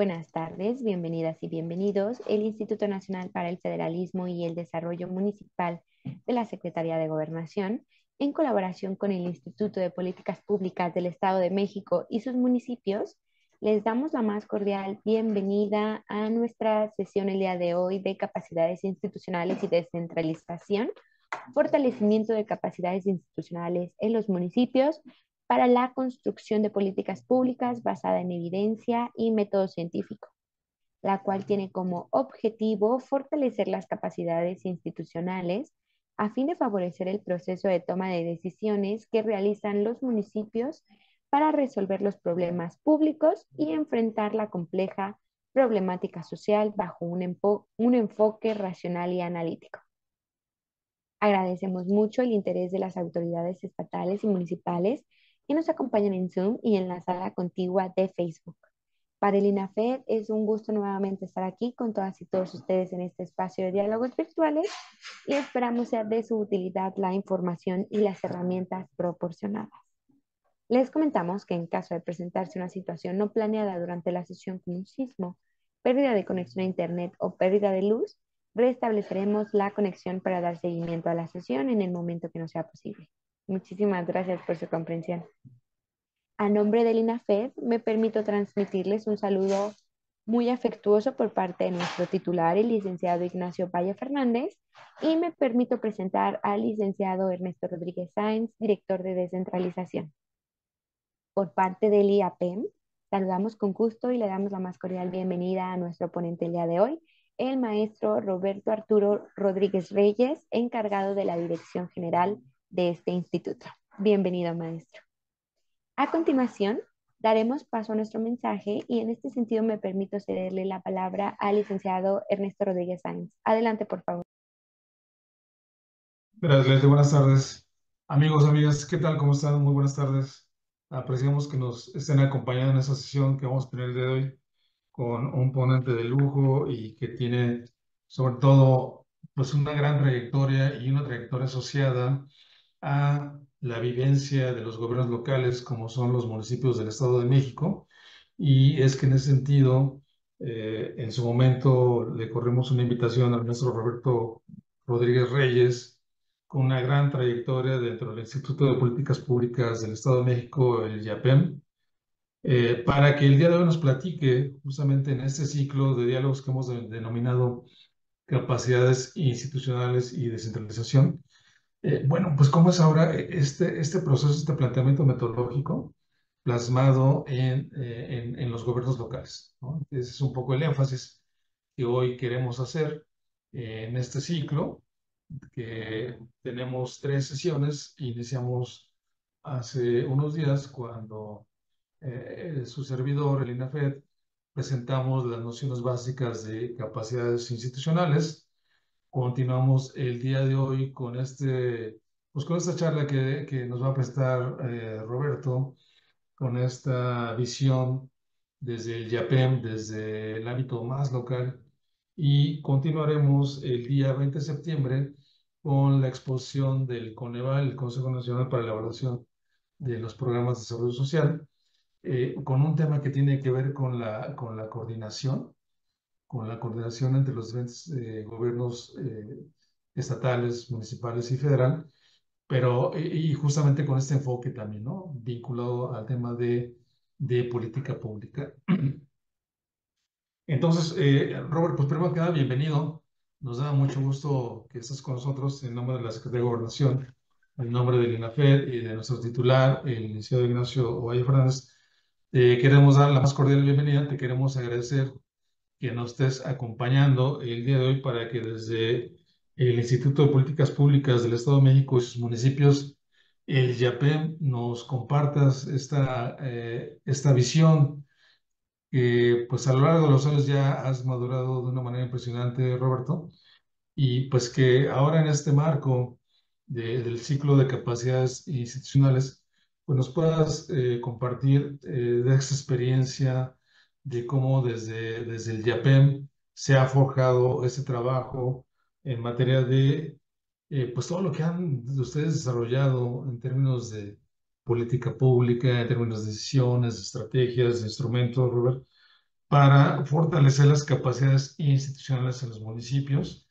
Buenas tardes, bienvenidas y bienvenidos. El Instituto Nacional para el Federalismo y el Desarrollo Municipal de la Secretaría de Gobernación, en colaboración con el Instituto de Políticas Públicas del Estado de México y sus municipios, les damos la más cordial bienvenida a nuestra sesión el día de hoy de capacidades institucionales y descentralización, fortalecimiento de capacidades institucionales en los municipios para la construcción de políticas públicas basada en evidencia y método científico, la cual tiene como objetivo fortalecer las capacidades institucionales a fin de favorecer el proceso de toma de decisiones que realizan los municipios para resolver los problemas públicos y enfrentar la compleja problemática social bajo un enfoque racional y analítico. Agradecemos mucho el interés de las autoridades estatales y municipales que nos acompañan en Zoom y en la sala contigua de Facebook. Para el INAFED es un gusto nuevamente estar aquí con todas y todos ustedes en este espacio de diálogos virtuales y esperamos sea de su utilidad la información y las herramientas proporcionadas. Les comentamos que en caso de presentarse una situación no planeada durante la sesión como un sismo, pérdida de conexión a Internet o pérdida de luz, restableceremos la conexión para dar seguimiento a la sesión en el momento que nos sea posible. Muchísimas gracias por su comprensión. A nombre del INAFED, me permito transmitirles un saludo muy afectuoso por parte de nuestro titular, el licenciado Ignacio Valle Fernández, y me permito presentar al licenciado Ernesto Rodríguez Sáenz, director de descentralización. Por parte del IAPEM, saludamos con gusto y le damos la más cordial bienvenida a nuestro ponente el día de hoy, el maestro Roberto Arturo Rodríguez Reyes, encargado de la Dirección General de este instituto. Bienvenido, maestro. A continuación, daremos paso a nuestro mensaje y en este sentido me permito cederle la palabra al licenciado Ernesto Rodríguez Sáenz. Adelante, por favor. Gracias, Leti. Buenas tardes. Amigos, amigas, ¿qué tal? ¿Cómo están? Muy buenas tardes. Apreciamos que nos estén acompañando en esta sesión que vamos a tener el día de hoy con un ponente de lujo y que tiene, sobre todo, pues una gran trayectoria y una trayectoria asociada a la vivencia de los gobiernos locales, como son los municipios del Estado de México. Y es que en ese sentido, en su momento le corrimos una invitación al maestro Roberto Rodríguez Reyes, con una gran trayectoria dentro del Instituto de Políticas Públicas del Estado de México, el IAPEM, para que el día de hoy nos platique justamente en este ciclo de diálogos que hemos denominado capacidades institucionales y descentralización. Bueno, pues cómo es ahora este proceso, este planteamiento metodológico plasmado en los gobiernos locales, ¿no? Ese es un poco el énfasis que hoy queremos hacer en este ciclo, que tenemos 3 sesiones. Iniciamos hace unos días cuando su servidor, el INAFED, presentamos las nociones básicas de capacidades institucionales. Continuamos el día de hoy con pues con esta charla que nos va a prestar Roberto, con esta visión desde el YAPEM, desde el ámbito más local, y continuaremos el día 20 de septiembre con la exposición del Coneval, el Consejo Nacional para la Evaluación de los Programas de Desarrollo Social, con un tema que tiene que ver con la coordinación entre los diferentes gobiernos estatales, municipales y federal, pero y justamente con este enfoque también, ¿no? Vinculado al tema de política pública. Entonces, Robert, pues primero que nada, bienvenido. Nos da mucho gusto que estés con nosotros en nombre de la Secretaría de Gobernación, en nombre del INAFED y de nuestro titular, el licenciado Ignacio Valle Fernández. Queremos dar la más cordial bienvenida, te queremos agradecer que nos estés acompañando el día de hoy para que desde el Instituto de Políticas Públicas del Estado de México y sus municipios, el YAPEM, nos compartas esta visión que pues a lo largo de los años ya has madurado de una manera impresionante, Roberto, y pues que ahora en este marco del ciclo de capacidades institucionales, pues nos puedas compartir de esta experiencia de cómo desde el YAPEM se ha forjado este trabajo en materia de pues todo lo que han ustedes desarrollado en términos de política pública, en términos de decisiones, de estrategias, de instrumentos, Robert, para fortalecer las capacidades institucionales en los municipios,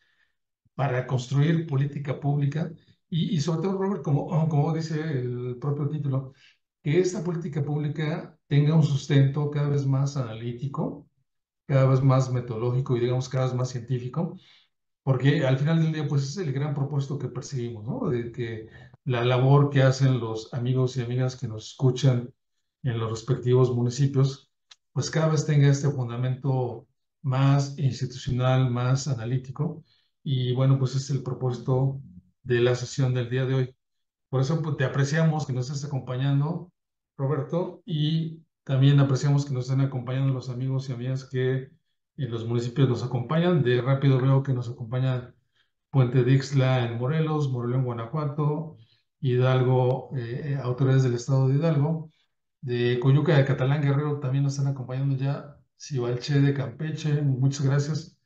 para construir política pública y sobre todo, Robert, como dice el propio título, que esta política pública tenga un sustento cada vez más analítico, cada vez más metodológico y digamos cada vez más científico, porque al final del día pues es el gran propósito que perseguimos, ¿no? De que la labor que hacen los amigos y amigas que nos escuchan en los respectivos municipios, pues cada vez tenga este fundamento más institucional, más analítico. Y bueno, pues es el propósito de la sesión del día de hoy. Por eso pues, te apreciamos que nos estés acompañando, Roberto, y también apreciamos que nos estén acompañando los amigos y amigas que en los municipios nos acompañan. De rápido veo que nos acompañan Puente de Ixtla en Morelos, Moroleón, Guanajuato, Hidalgo, autoridades del estado de Hidalgo. De Coyuca de Catalán, Guerrero, también nos están acompañando ya. Sibalché de Campeche, muchas gracias.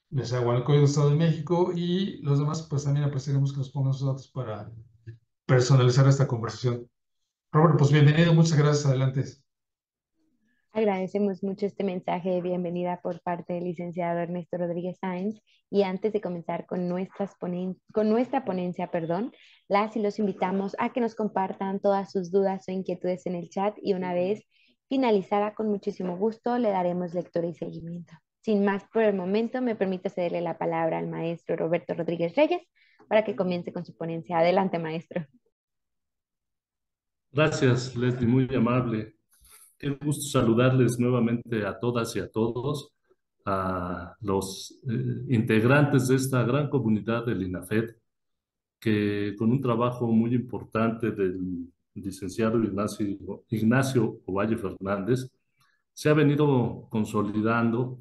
Nezahualcóyotl del Estado de México y los demás, pues también apreciaremos que nos pongan sus datos para personalizar esta conversación. Robert, pues bienvenido, muchas gracias, adelante. Agradecemos mucho este mensaje de bienvenida por parte del licenciado Ernesto Rodríguez Sáenz y antes de comenzar con, con nuestra ponencia, perdón, las y los invitamos a que nos compartan todas sus dudas o inquietudes en el chat y una vez finalizada, con muchísimo gusto, le daremos lectura y seguimiento. Sin más por el momento, me permite cederle la palabra al maestro Roberto Rodríguez Reyes para que comience con su ponencia. Adelante, maestro. Gracias, Leslie, muy amable. Qué gusto saludarles nuevamente a todas y a todos, a los integrantes de esta gran comunidad del INAFED, que con un trabajo muy importante del licenciado Ignacio Ovalle Fernández, se ha venido consolidando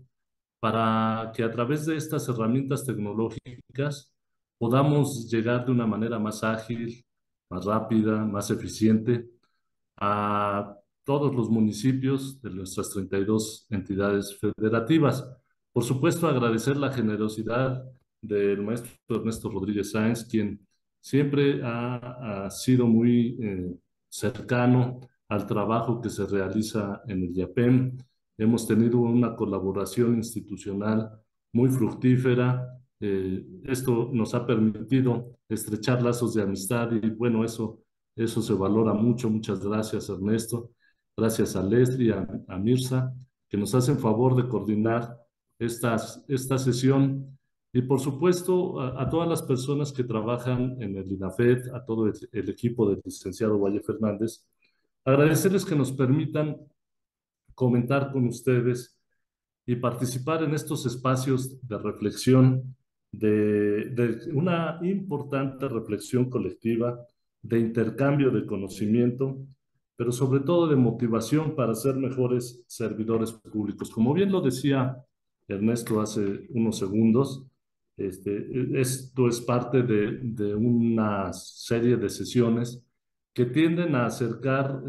para que a través de estas herramientas tecnológicas podamos llegar de una manera más ágil, más rápida, más eficiente a todos los municipios de nuestras 32 entidades federativas. Por supuesto, agradecer la generosidad del maestro Ernesto Rodríguez Sáenz, quien siempre ha sido muy cercano al trabajo que se realiza en el IAPEM. Hemos tenido una colaboración institucional muy fructífera. Esto nos ha permitido estrechar lazos de amistad y bueno, eso se valora mucho. Muchas gracias, Ernesto. Gracias a Leslie, a Mirza, que nos hacen favor de coordinar esta sesión. Y por supuesto, a todas las personas que trabajan en el INAFED, a todo el equipo del licenciado Valle Fernández, agradecerles que nos permitan comentar con ustedes y participar en estos espacios de reflexión, de una importante reflexión colectiva, de intercambio de conocimiento, pero sobre todo de motivación para ser mejores servidores públicos. Como bien lo decía Ernesto hace unos segundos, esto es parte de una serie de sesiones que tienden a acercar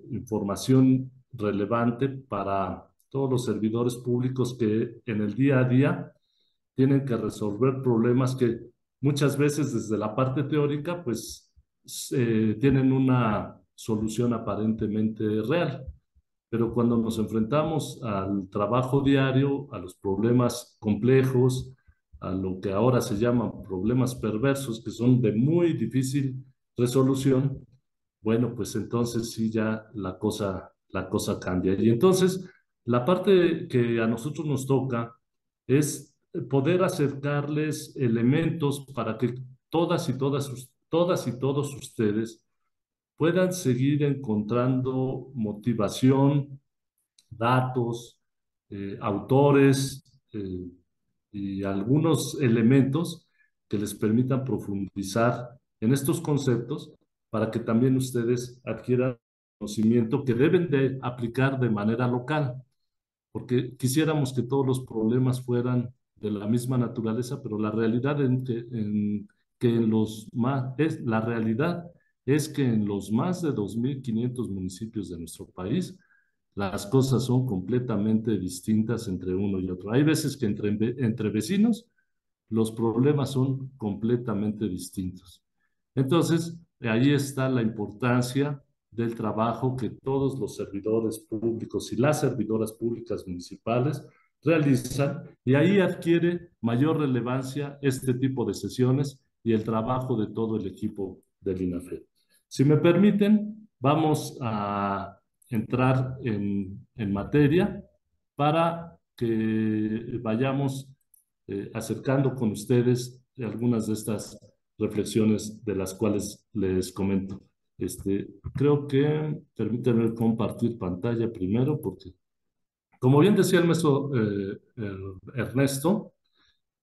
información relevante para todos los servidores públicos que en el día a día tienen que resolver problemas que muchas veces desde la parte teórica pues tienen una solución aparentemente real. Pero cuando nos enfrentamos al trabajo diario, a los problemas complejos, a lo que ahora se llaman problemas perversos, que son de muy difícil resolución, bueno, pues entonces sí ya la cosa cambia. Y entonces la parte que a nosotros nos toca es poder acercarles elementos para que todas y todos ustedes puedan seguir encontrando motivación, datos, autores y algunos elementos que les permitan profundizar en estos conceptos para que también ustedes adquieran conocimiento que deben de aplicar de manera local, porque quisiéramos que todos los problemas fueran de la misma naturaleza, pero la realidad que en los más, es, la realidad es que en los más de 2.500 municipios de nuestro país, las cosas son completamente distintas entre uno y otro. Hay veces que entre vecinos los problemas son completamente distintos. Entonces, ahí está la importancia del trabajo que todos los servidores públicos y las servidoras públicas municipales realizan, y ahí adquiere mayor relevancia este tipo de sesiones y el trabajo de todo el equipo del INAFED. Si me permiten, vamos a entrar en materia para que vayamos acercando con ustedes algunas de estas reflexiones de las cuales les comento. Creo que permítanme compartir pantalla primero, porque, como bien decía el maestro Ernesto,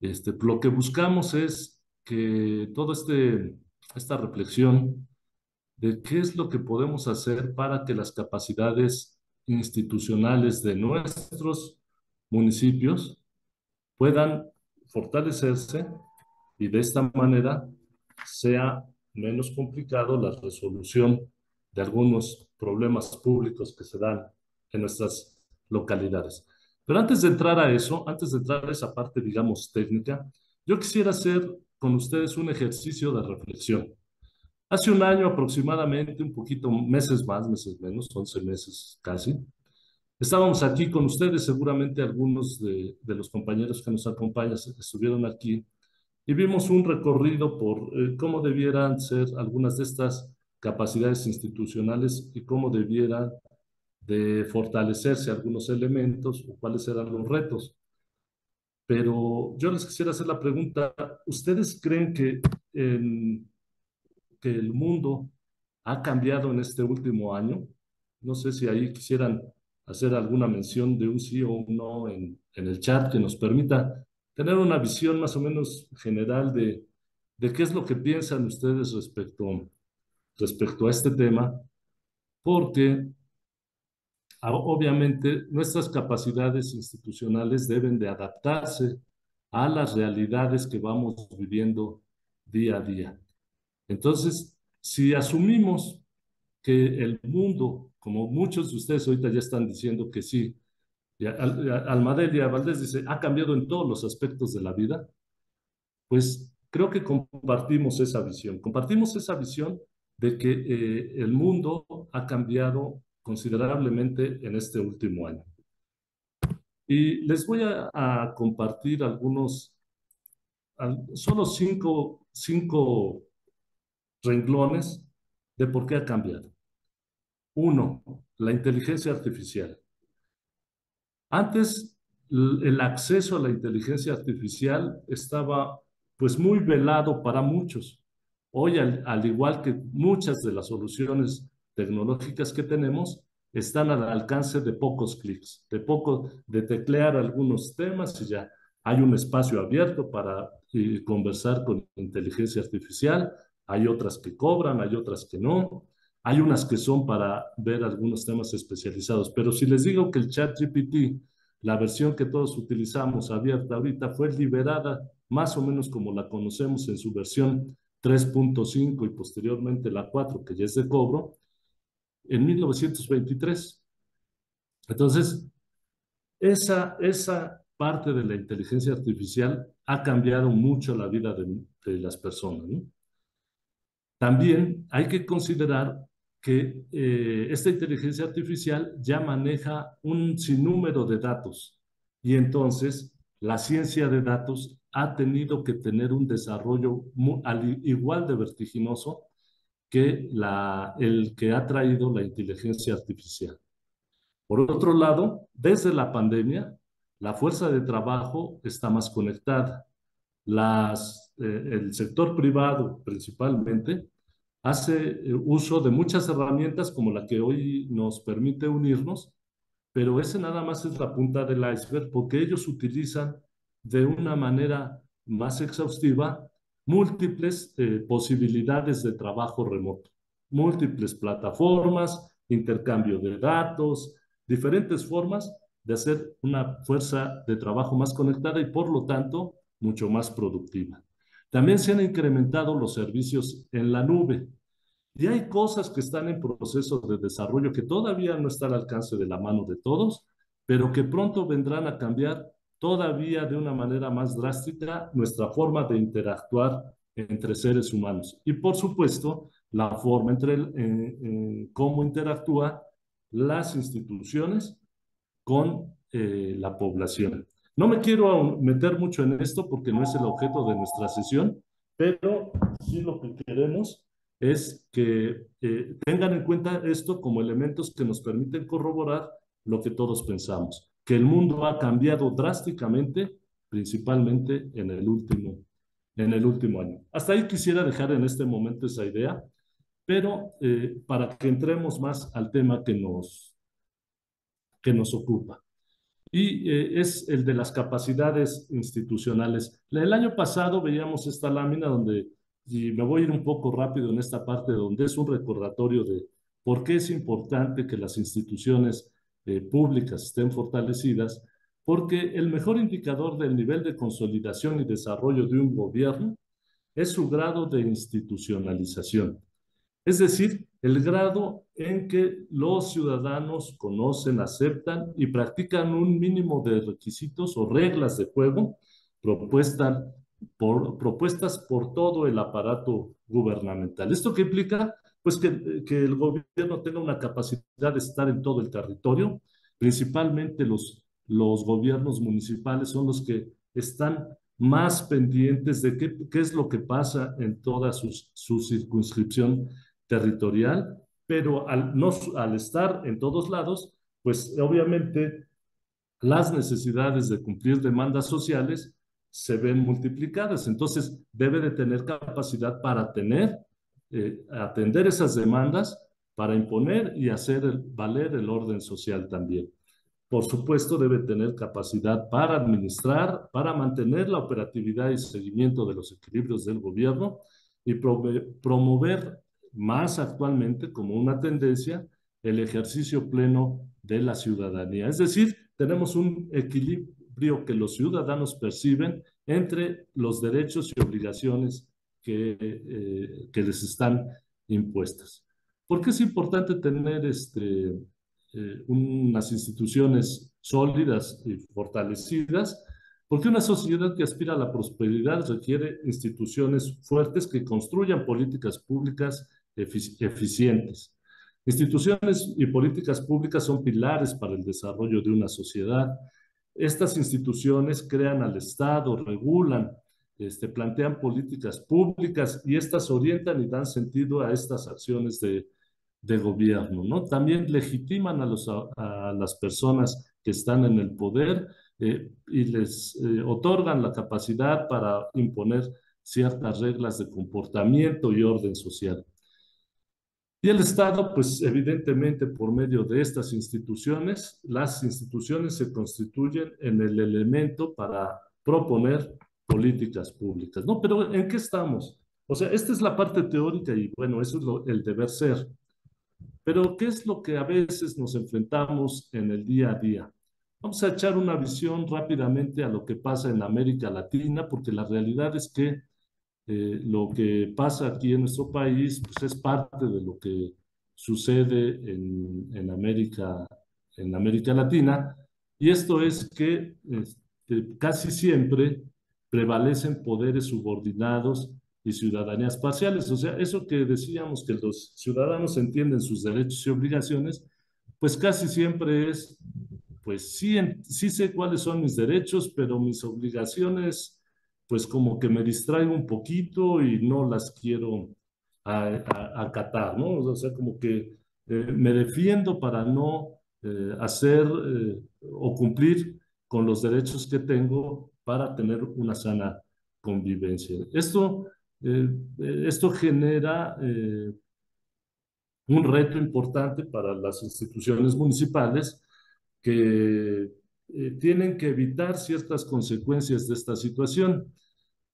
lo que buscamos es que toda esta reflexión de qué es lo que podemos hacer para que las capacidades institucionales de nuestros municipios puedan fortalecerse y de esta manera sea menos complicado la resolución de algunos problemas públicos que se dan en nuestras localidades. Pero antes de entrar a eso, antes de entrar a esa parte, digamos, técnica, yo quisiera hacer con ustedes un ejercicio de reflexión. Hace un año aproximadamente, un poquito, meses más, meses menos, 11 meses casi, estábamos aquí con ustedes, seguramente algunos de los compañeros que nos acompañan estuvieron aquí, y vimos un recorrido por cómo debieran ser algunas de estas capacidades institucionales y cómo debieran de fortalecerse algunos elementos o cuáles eran los retos. Pero yo les quisiera hacer la pregunta, ¿ustedes creen que el mundo ha cambiado en este último año? No sé si ahí quisieran hacer alguna mención de un sí o un no en el chat que nos permita tener una visión más o menos general de qué es lo que piensan ustedes respecto a este tema, porque obviamente nuestras capacidades institucionales deben de adaptarse a las realidades que vamos viviendo día a día. Entonces, si asumimos que el mundo, como muchos de ustedes ahorita ya están diciendo que sí, y Almadelia Valdés dice, ha cambiado en todos los aspectos de la vida, pues creo que compartimos esa visión de que el mundo ha cambiado considerablemente en este último año. Y les voy a compartir solo cinco renglones de por qué ha cambiado. Uno, la inteligencia artificial. Antes, el acceso a la inteligencia artificial estaba pues muy velado para muchos. Hoy, al igual que muchas de las soluciones tecnológicas que tenemos, están al alcance de pocos clics, de teclear algunos temas y ya hay un espacio abierto para conversar con inteligencia artificial. Hay otras que cobran, hay otras que no. Hay unas que son para ver algunos temas especializados, pero si les digo que el ChatGPT, la versión que todos utilizamos abierta ahorita, fue liberada más o menos como la conocemos en su versión 3.5 y posteriormente la 4, que ya es de cobro, en 1923. Entonces, esa parte de la inteligencia artificial ha cambiado mucho la vida de las personas, ¿no? También hay que considerar que esta inteligencia artificial ya maneja un sinnúmero de datos y entonces la ciencia de datos ha tenido que tener un desarrollo igual de vertiginoso que el que ha traído la inteligencia artificial. Por otro lado, desde la pandemia, la fuerza de trabajo está más conectada. El sector privado principalmente hace uso de muchas herramientas como la que hoy nos permite unirnos, pero ese nada más es la punta del iceberg porque ellos utilizan de una manera más exhaustiva múltiples posibilidades de trabajo remoto, múltiples plataformas, intercambio de datos, diferentes formas de hacer una fuerza de trabajo más conectada y por lo tanto mucho más productiva. También se han incrementado los servicios en la nube. Y hay cosas que están en proceso de desarrollo que todavía no están al alcance de la mano de todos, pero que pronto vendrán a cambiar todavía de una manera más drástica nuestra forma de interactuar entre seres humanos. Y por supuesto, la forma cómo interactúa las instituciones con la población. No me quiero meter mucho en esto porque no es el objeto de nuestra sesión, pero sí lo que queremos es que tengan en cuenta esto como elementos que nos permiten corroborar lo que todos pensamos, que el mundo ha cambiado drásticamente, principalmente en el último año. Hasta ahí quisiera dejar en este momento esa idea, pero para que entremos más al tema que nos ocupa. Y es el de las capacidades institucionales. El año pasado veíamos esta lámina donde, y me voy a ir un poco rápido en esta parte, donde es un recordatorio de por qué es importante que las instituciones públicas estén fortalecidas, porque el mejor indicador del nivel de consolidación y desarrollo de un gobierno es su grado de institucionalización. Es decir, el grado en que los ciudadanos conocen, aceptan y practican un mínimo de requisitos o reglas de juego propuestas por todo el aparato gubernamental. ¿Esto qué implica? Pues que el gobierno tenga una capacidad de estar en todo el territorio, principalmente los gobiernos municipales son los que están más pendientes de qué es lo que pasa en toda su circunscripción territorial, pero al estar en todos lados, pues obviamente las necesidades de cumplir demandas sociales se ven multiplicadas. Entonces, debe de tener capacidad para atender esas demandas, para imponer y hacer valer el orden social también. Por supuesto, debe tener capacidad para administrar, para mantener la operatividad y seguimiento de los equilibrios del gobierno y promover más actualmente como una tendencia el ejercicio pleno de la ciudadanía. Es decir, tenemos un equilibrio que los ciudadanos perciben entre los derechos y obligaciones que les están impuestas. ¿Por qué es importante tener unas instituciones sólidas y fortalecidas? Porque una sociedad que aspira a la prosperidad requiere instituciones fuertes que construyan políticas públicas eficientes. Instituciones y políticas públicas son pilares para el desarrollo de una sociedad. Estas instituciones crean al Estado, regulan, plantean políticas públicas y estas orientan y dan sentido a estas acciones de gobierno, ¿no? También legitiman a las personas que están en el poder y les otorgan la capacidad para imponer ciertas reglas de comportamiento y orden social. Y el Estado, pues evidentemente por medio de estas instituciones, las instituciones se constituyen en el elemento para proponer políticas públicas, ¿no? Pero ¿en qué estamos? O sea, esta es la parte teórica y bueno, eso es el deber ser. Pero ¿qué es lo que a veces nos enfrentamos en el día a día? Vamos a echar una visión rápidamente a lo que pasa en América Latina, porque la realidad es que lo que pasa aquí en nuestro país pues, es parte de lo que sucede en América Latina, y esto es que casi siempre prevalecen poderes subordinados y ciudadanías parciales. O sea, eso que decíamos que los ciudadanos entienden sus derechos y obligaciones, pues casi siempre es, pues sí, sí sé cuáles son mis derechos, pero mis obligaciones, pues como que me distraigo un poquito y no las quiero acatar, ¿no? O sea, como que me defiendo para no hacer o cumplir con los derechos que tengo para tener una sana convivencia. Esto genera un reto importante para las instituciones municipales que tienen que evitar ciertas consecuencias de esta situación.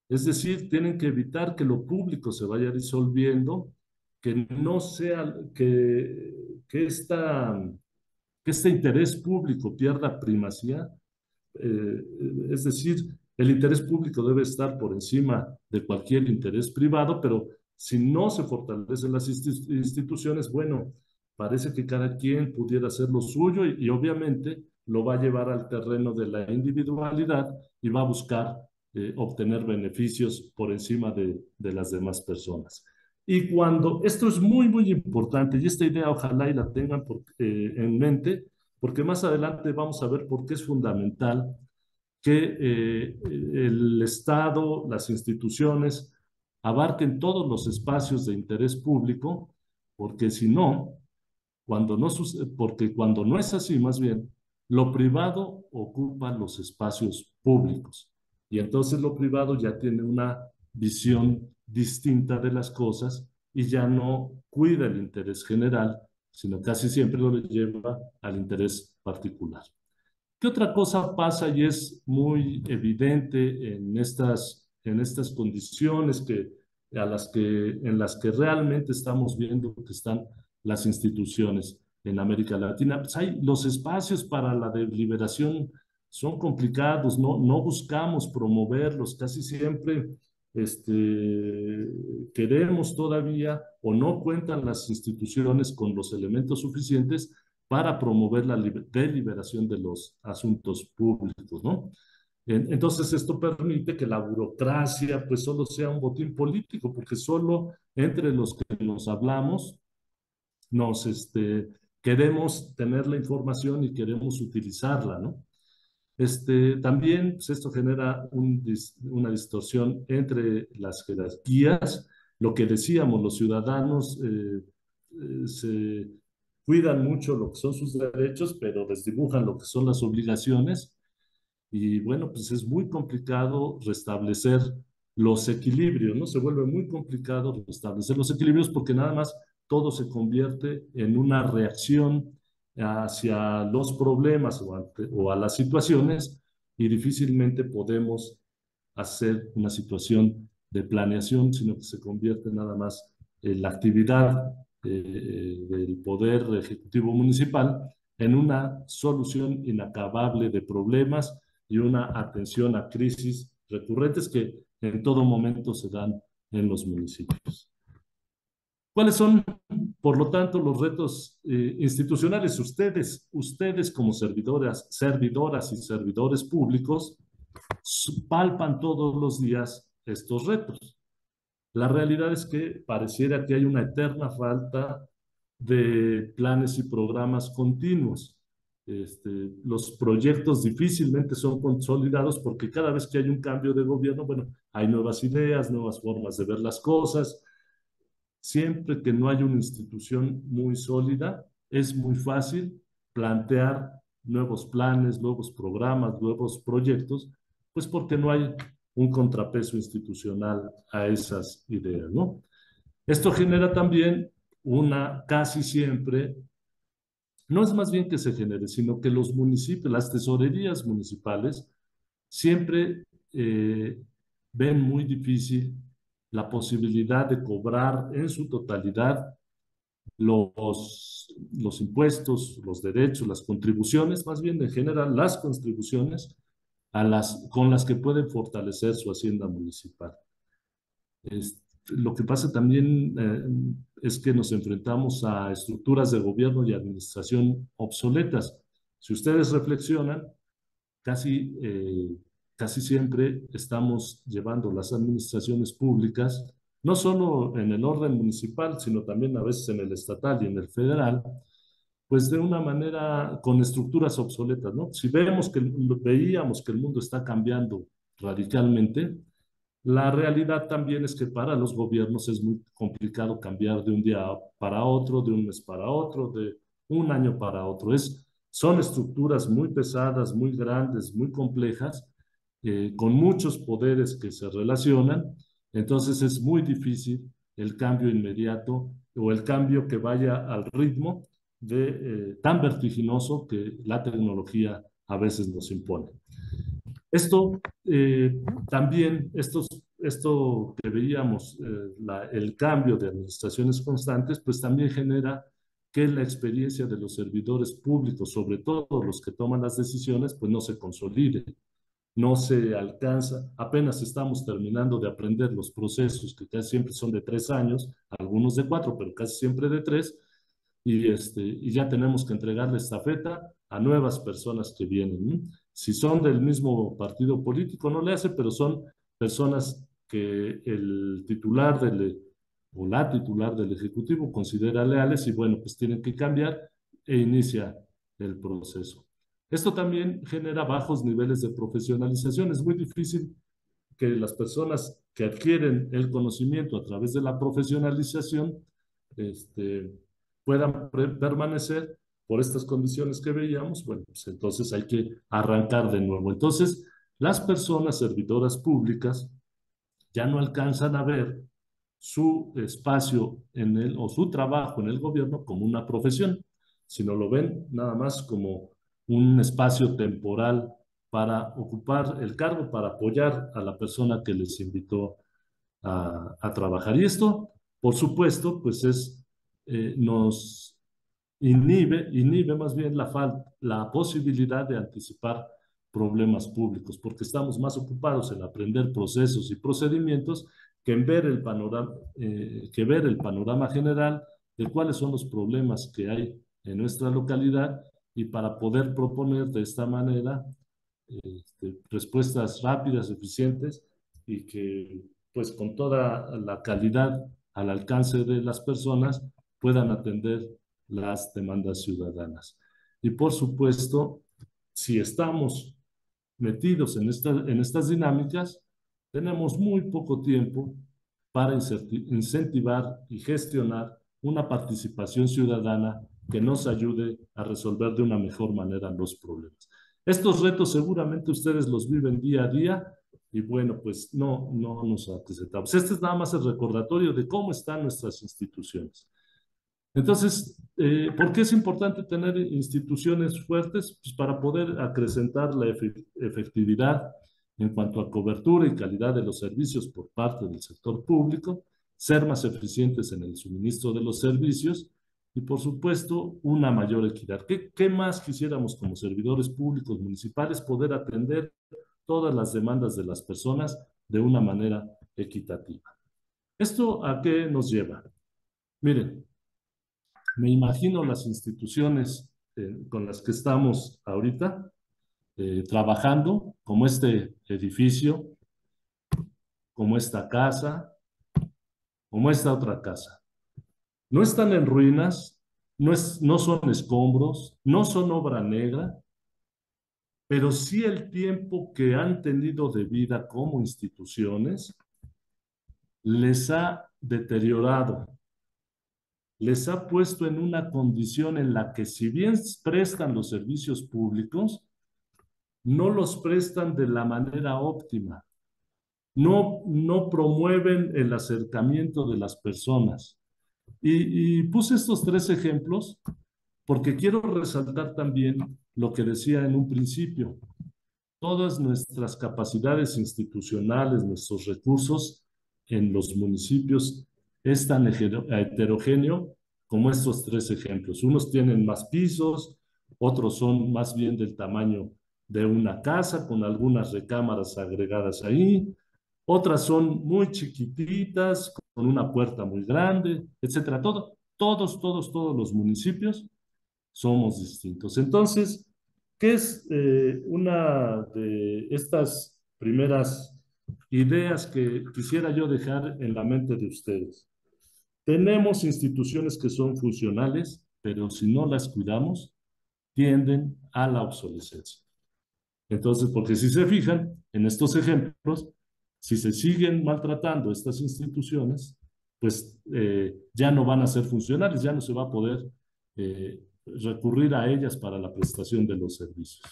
Es decir, tienen que evitar que lo público se vaya disolviendo, que no sea, que este interés público pierda primacía. Es decir, el interés público debe estar por encima de cualquier interés privado, pero si no se fortalecen las instituciones, bueno, parece que cada quien pudiera hacer lo suyo y obviamente lo va a llevar al terreno de la individualidad y va a buscar obtener beneficios por encima de las demás personas. Y cuando, esto es muy, muy importante, y esta idea ojalá y la tengan en mente, porque más adelante vamos a ver por qué es fundamental que el Estado, las instituciones, abarquen todos los espacios de interés público, porque si no, porque cuando no es así, más bien, lo privado ocupa los espacios públicos. Y entonces lo privado ya tiene una visión distinta de las cosas y ya no cuida el interés general, sino casi siempre lo lleva al interés particular. ¿Qué otra cosa pasa y es muy evidente en estas condiciones en las que realmente estamos viendo que están las instituciones en América Latina? Pues los espacios para la deliberación son complicados, no buscamos promoverlos, casi siempre queremos todavía o no cuentan las instituciones con los elementos suficientes para promover la deliberación de los asuntos públicos, ¿no? Entonces esto permite que la burocracia pues solo sea un botín político, porque solo entre los que nos hablamos nos queremos tener la información y queremos utilizarla, ¿no? También pues, esto genera una distorsión entre las jerarquías. Lo que decíamos, los ciudadanos se cuidan mucho lo que son sus derechos, pero desdibujan lo que son las obligaciones. Y bueno, pues es muy complicado restablecer los equilibrios, ¿no? Se vuelve muy complicado restablecer los equilibrios porque nada más todo se convierte en una reacción hacia los problemas o a las situaciones y difícilmente podemos hacer una situación de planeación, sino que se convierte nada más en la actividad del Poder Ejecutivo Municipal en una solución inacabable de problemas y una atención a crisis recurrentes que en todo momento se dan en los municipios. ¿Cuáles son, por lo tanto, los retos institucionales? Ustedes como servidoras y servidores públicos palpan todos los días estos retos. La realidad es que pareciera que hay una eterna falta de planes y programas continuos. Los proyectos difícilmente son consolidados porque cada vez que hay un cambio de gobierno, bueno, hay nuevas ideas, nuevas formas de ver las cosas. Siempre que no hay una institución muy sólida, es muy fácil plantear nuevos planes, nuevos programas, nuevos proyectos, pues porque no hay un contrapeso institucional a esas ideas, ¿no? Esto genera también casi siempre, no es más bien que se genere, sino que los municipios, las tesorerías municipales, siempre ven muy difícil la posibilidad de cobrar en su totalidad los impuestos, los derechos, las contribuciones, más bien en general las contribuciones con las que pueden fortalecer su hacienda municipal. Lo que pasa también es que nos enfrentamos a estructuras de gobierno y administración obsoletas. Si ustedes reflexionan, casi siempre estamos llevando las administraciones públicas, no solo en el orden municipal, sino también a veces en el estatal y en el federal, pues de una manera con estructuras obsoletas, ¿no? Si veíamos que el mundo está cambiando radicalmente, la realidad también es que para los gobiernos es muy complicado cambiar de un día para otro, de un mes para otro, de un año para otro. Son estructuras muy pesadas, muy grandes, muy complejas, con muchos poderes que se relacionan. Entonces es muy difícil el cambio inmediato o el cambio que vaya al ritmo tan vertiginoso que la tecnología a veces nos impone. Esto también, esto que veíamos, el cambio de administraciones constantes, pues también genera que la experiencia de los servidores públicos, sobre todo los que toman las decisiones, pues no se consolide, no se alcanza. Apenas estamos terminando de aprender los procesos que casi siempre son de 3 años, algunos de 4, pero casi siempre de 3, y ya tenemos que entregarle estafeta a nuevas personas que vienen, ¿no? Si son del mismo partido político, no le hace, pero son personas que el titular o la titular del Ejecutivo considera leales y bueno, pues tienen que cambiar e inicia el proceso. Esto también genera bajos niveles de profesionalización. Es muy difícil que las personas que adquieren el conocimiento a través de la profesionalización este, puedan permanecer por estas condiciones que veíamos. Bueno, pues entonces hay que arrancar de nuevo. Entonces, las personas servidoras públicas ya no alcanzan a ver su espacio en el, o su trabajo en el gobierno como una profesión, sino lo ven nada más como un espacio temporal para ocupar el cargo, para apoyar a la persona que les invitó a trabajar. Y esto, por supuesto, pues nos inhibe más bien la posibilidad de anticipar problemas públicos, porque estamos más ocupados en aprender procesos y procedimientos que ver el panorama general de cuáles son los problemas que hay en nuestra localidad y para poder proponer de esta manera respuestas rápidas, eficientes y que pues con toda la calidad al alcance de las personas puedan atender las demandas ciudadanas. Y por supuesto, si estamos metidos en estas dinámicas, tenemos muy poco tiempo para incentivar y gestionar una participación ciudadana que nos ayude a resolver de una mejor manera los problemas. Estos retos seguramente ustedes los viven día a día y bueno, pues no nos presentamos. Este es nada más el recordatorio de cómo están nuestras instituciones. Entonces, ¿por qué es importante tener instituciones fuertes? Pues para poder acrecentar la efectividad en cuanto a cobertura y calidad de los servicios por parte del sector público, ser más eficientes en el suministro de los servicios y, por supuesto, una mayor equidad. ¿Qué más quisiéramos como servidores públicos municipales? Poder atender todas las demandas de las personas de una manera equitativa. ¿Esto a qué nos lleva? Miren, me imagino las instituciones con las que estamos ahorita trabajando, como este edificio, como esta casa, como esta otra casa. No están en ruinas, no son escombros, no son obra negra, pero sí el tiempo que han tenido de vida como instituciones les ha deteriorado, les ha puesto en una condición en la que si bien prestan los servicios públicos, no los prestan de la manera óptima, no promueven el acercamiento de las personas. Y puse estos tres ejemplos porque quiero resaltar también lo que decía en un principio. Todas nuestras capacidades institucionales, nuestros recursos en los municipios es tan heterogéneo como estos tres ejemplos. Unos tienen más pisos, otros son más bien del tamaño de una casa con algunas recámaras agregadas ahí, otras son muy chiquititas con una puerta muy grande, etcétera. Todos los municipios somos distintos. Entonces, ¿qué es una de estas primeras ideas que quisiera yo dejar en la mente de ustedes? Tenemos instituciones que son funcionales, pero si no las cuidamos, tienden a la obsolescencia. Entonces, porque si se fijan en estos ejemplos, si se siguen maltratando estas instituciones, pues ya no van a ser funcionales, ya no se va a poder recurrir a ellas para la prestación de los servicios.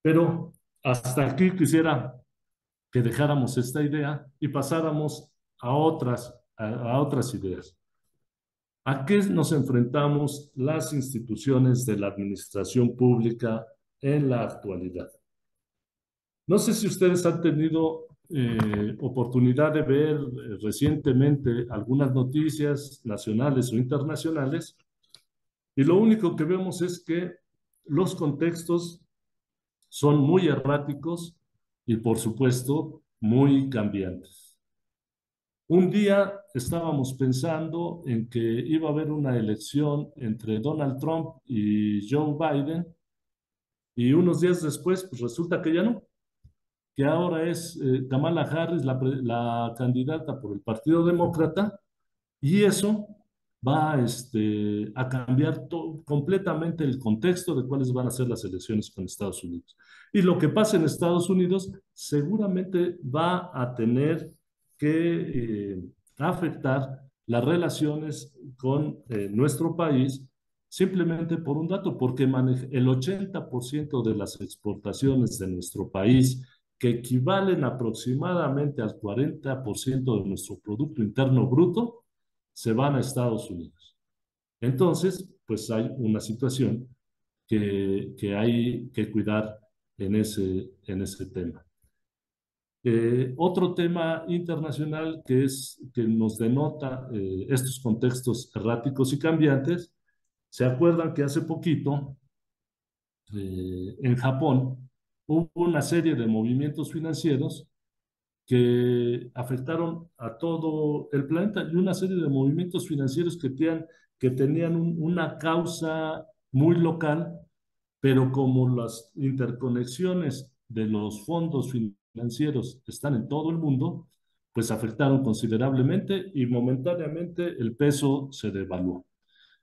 Pero hasta aquí quisiera que dejáramos esta idea y pasáramos a otras ideas. ¿A qué nos enfrentamos las instituciones de la administración pública en la actualidad? No sé si ustedes han tenido oportunidad de ver recientemente algunas noticias nacionales o internacionales y lo único que vemos es que los contextos son muy erráticos y por supuesto muy cambiantes. Un día estábamos pensando en que iba a haber una elección entre Donald Trump y Joe Biden y unos días después pues resulta que ya no, que ahora es Kamala Harris, la candidata por el Partido Demócrata, y eso va a cambiar completamente el contexto de cuáles van a ser las elecciones con Estados Unidos. Y lo que pasa en Estados Unidos seguramente va a tener que afectar las relaciones con nuestro país, simplemente por un dato, porque el 80% de las exportaciones de nuestro país, que equivalen aproximadamente al 40% de nuestro Producto Interno Bruto, se van a Estados Unidos. Entonces, pues hay una situación que hay que cuidar en ese tema. Otro tema internacional que nos denota estos contextos erráticos y cambiantes, ¿se acuerdan que hace poquito en Japón hubo una serie de movimientos financieros que afectaron a todo el planeta y una serie de movimientos financieros que tenían una causa muy local, pero como las interconexiones de los fondos financieros están en todo el mundo, pues afectaron considerablemente y momentáneamente el peso se devaluó.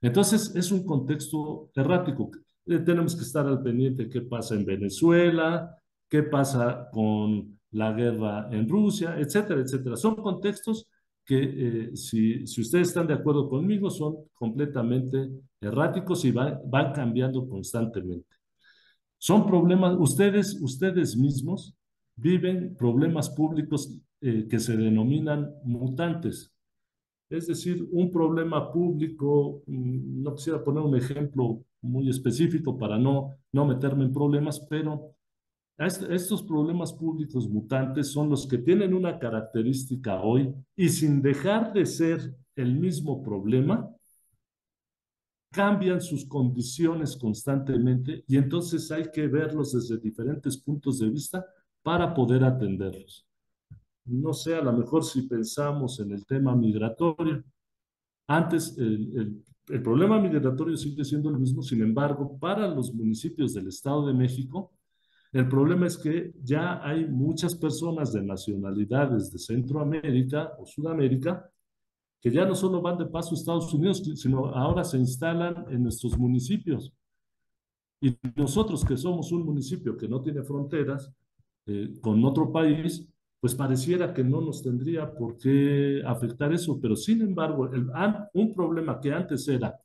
Entonces, es un contexto errático. Tenemos que estar al pendiente de qué pasa en Venezuela, qué pasa con la guerra en Rusia, etcétera, etcétera. Son contextos que, si ustedes están de acuerdo conmigo, son completamente erráticos y van cambiando constantemente. Son problemas, ustedes mismos viven problemas públicos que se denominan mutantes. Es decir, un problema público, no quisiera poner un ejemplo muy específico para no meterme en problemas, pero estos problemas públicos mutantes son los que tienen una característica hoy y sin dejar de ser el mismo problema, cambian sus condiciones constantemente y entonces hay que verlos desde diferentes puntos de vista para poder atenderlos. No sé, a lo mejor si pensamos en el tema migratorio, antes, el problema migratorio sigue siendo el mismo, sin embargo, para los municipios del Estado de México, el problema es que ya hay muchas personas de nacionalidades de Centroamérica o Sudamérica que ya no solo van de paso a Estados Unidos, sino ahora se instalan en nuestros municipios. Y nosotros que somos un municipio que no tiene fronteras con otro país, pues pareciera que no nos tendría por qué afectar eso, pero sin embargo, un problema que antes era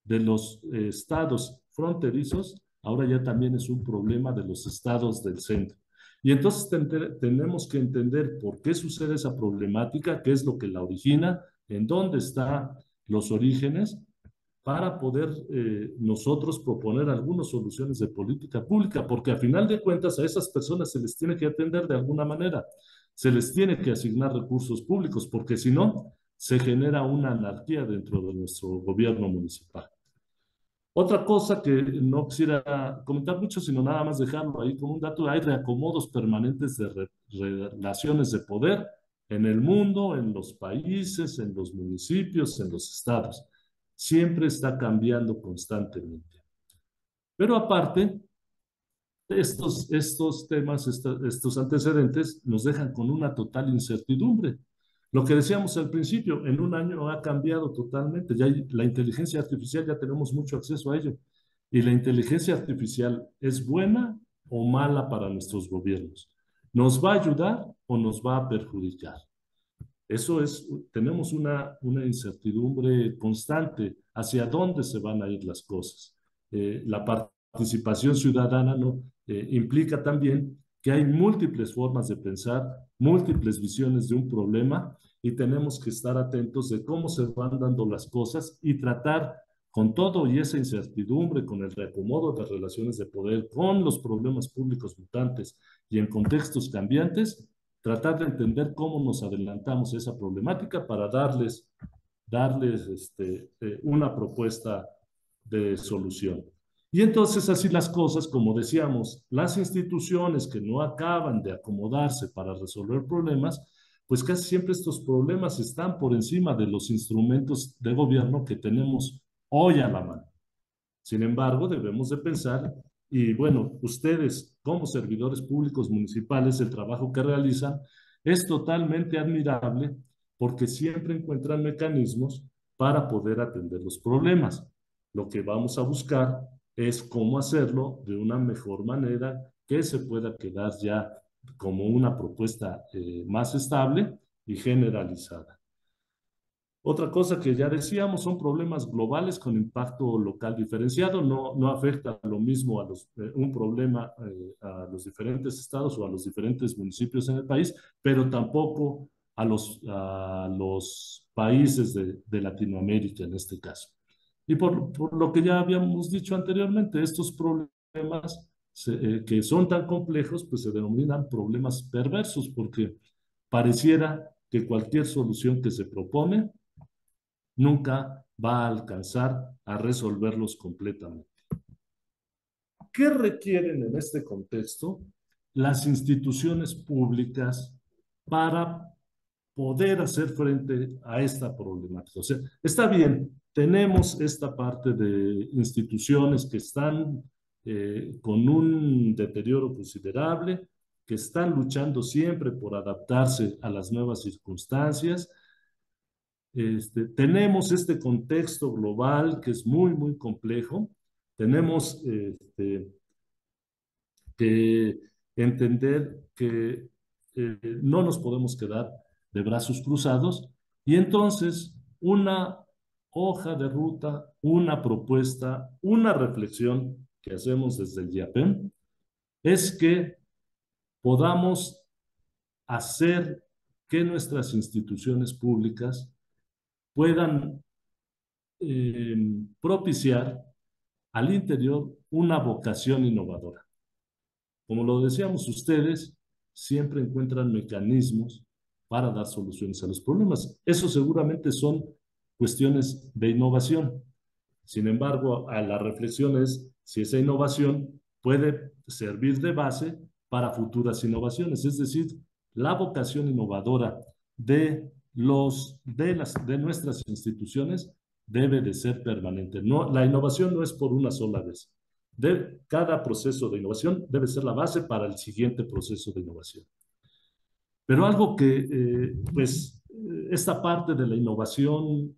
de los estados fronterizos, ahora ya también es un problema de los estados del centro. Y entonces tenemos que entender por qué sucede esa problemática, qué es lo que la origina, en dónde están los orígenes, para poder nosotros proponer algunas soluciones de política pública, porque a final de cuentas a esas personas se les tiene que atender de alguna manera, se les tiene que asignar recursos públicos, porque si no, se genera una anarquía dentro de nuestro gobierno municipal. Otra cosa que no quisiera comentar mucho, sino nada más dejarlo ahí como un dato, hay reacomodos permanentes de relaciones de poder en el mundo, en los países, en los municipios, en los estados. Siempre está cambiando constantemente. Pero aparte, estos temas, estos antecedentes nos dejan con una total incertidumbre. Lo que decíamos al principio, en un año ha cambiado totalmente. Ya la inteligencia artificial, ya tenemos mucho acceso a ello. Y la inteligencia artificial es buena o mala para nuestros gobiernos. ¿Nos va a ayudar o nos va a perjudicar? Eso es, tenemos una incertidumbre constante hacia dónde se van a ir las cosas. La participación ciudadana no, implica también que hay múltiples formas de pensar, múltiples visiones de un problema y tenemos que estar atentos de cómo se van dando las cosas y tratar con todo y esa incertidumbre, con el reacomodo de relaciones de poder, con los problemas públicos mutantes y en contextos cambiantes, tratar de entender cómo nos adelantamos a esa problemática para darles una propuesta de solución. Y entonces así las cosas, como decíamos, las instituciones que no acaban de acomodarse para resolver problemas, pues casi siempre estos problemas están por encima de los instrumentos de gobierno que tenemos hoy a la mano. Sin embargo, debemos de pensar Y bueno, ustedes como servidores públicos municipales, el trabajo que realizan es totalmente admirable porque siempre encuentran mecanismos para poder atender los problemas. Lo que vamos a buscar es cómo hacerlo de una mejor manera que se pueda quedar ya como una propuesta más estable y generalizada. Otra cosa que ya decíamos, son problemas globales con impacto local diferenciado. No afecta lo mismo un problema a los diferentes estados o a los diferentes municipios en el país, pero tampoco a los países de Latinoamérica en este caso. Y por lo que ya habíamos dicho anteriormente, estos problemas que son tan complejos, pues se denominan problemas perversos, porque pareciera que cualquier solución que se propone nunca va a alcanzar a resolverlos completamente. ¿Qué requieren en este contexto las instituciones públicas para poder hacer frente a esta problemática? O sea, está bien, tenemos esta parte de instituciones que están con un deterioro considerable, que están luchando siempre por adaptarse a las nuevas circunstancias. Tenemos este contexto global que es muy, muy complejo. Tenemos que entender que no nos podemos quedar de brazos cruzados y entonces una hoja de ruta, una propuesta, una reflexión que hacemos desde el IAPEM es que podamos hacer que nuestras instituciones públicas puedan propiciar al interior una vocación innovadora. Como lo decíamos ustedes, siempre encuentran mecanismos para dar soluciones a los problemas. Eso seguramente son cuestiones de innovación. Sin embargo, a la reflexión es si esa innovación puede servir de base para futuras innovaciones, es decir, la vocación innovadora de nuestras instituciones debe de ser permanente. No, la innovación no es por una sola vez. Cada proceso de innovación debe ser la base para el siguiente proceso de innovación. Pero algo que, esta parte de la innovación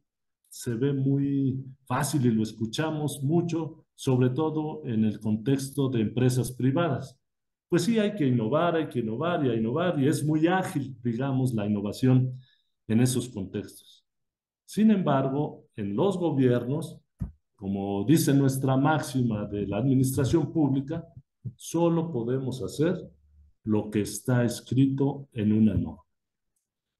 se ve muy fácil y lo escuchamos mucho, sobre todo en el contexto de empresas privadas. Pues sí, hay que innovar y es muy ágil, digamos, la innovación en esos contextos. Sin embargo, en los gobiernos, como dice nuestra máxima de la administración pública, solo podemos hacer lo que está escrito en una norma.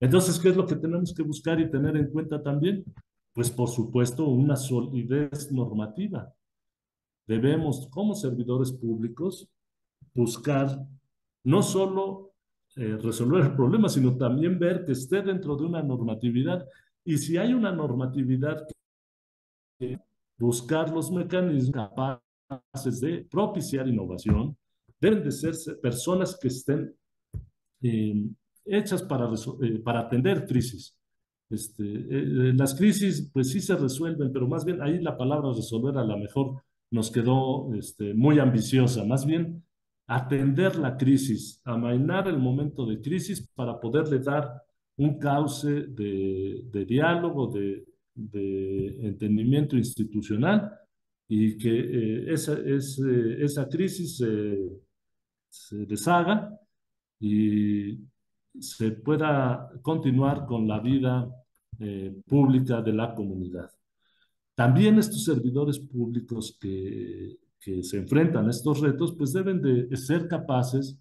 Entonces, ¿qué es lo que tenemos que buscar y tener en cuenta también? Pues, por supuesto, una solidez normativa. Debemos, como servidores públicos, buscar no solo resolver el problema, sino también ver que esté dentro de una normatividad. Y si hay una normatividad, buscar los mecanismos capaces de propiciar innovación, deben de ser personas que estén eh, hechas para atender crisis. Las crisis, pues sí se resuelven, pero más bien ahí la palabra resolver a lo mejor nos quedó muy ambiciosa. Más bien atender la crisis, amainar el momento de crisis para poderle dar un cauce de diálogo, de entendimiento institucional y que esa crisis se deshaga y se pueda continuar con la vida pública de la comunidad. También estos servidores públicos que se enfrentan a estos retos, pues deben de ser capaces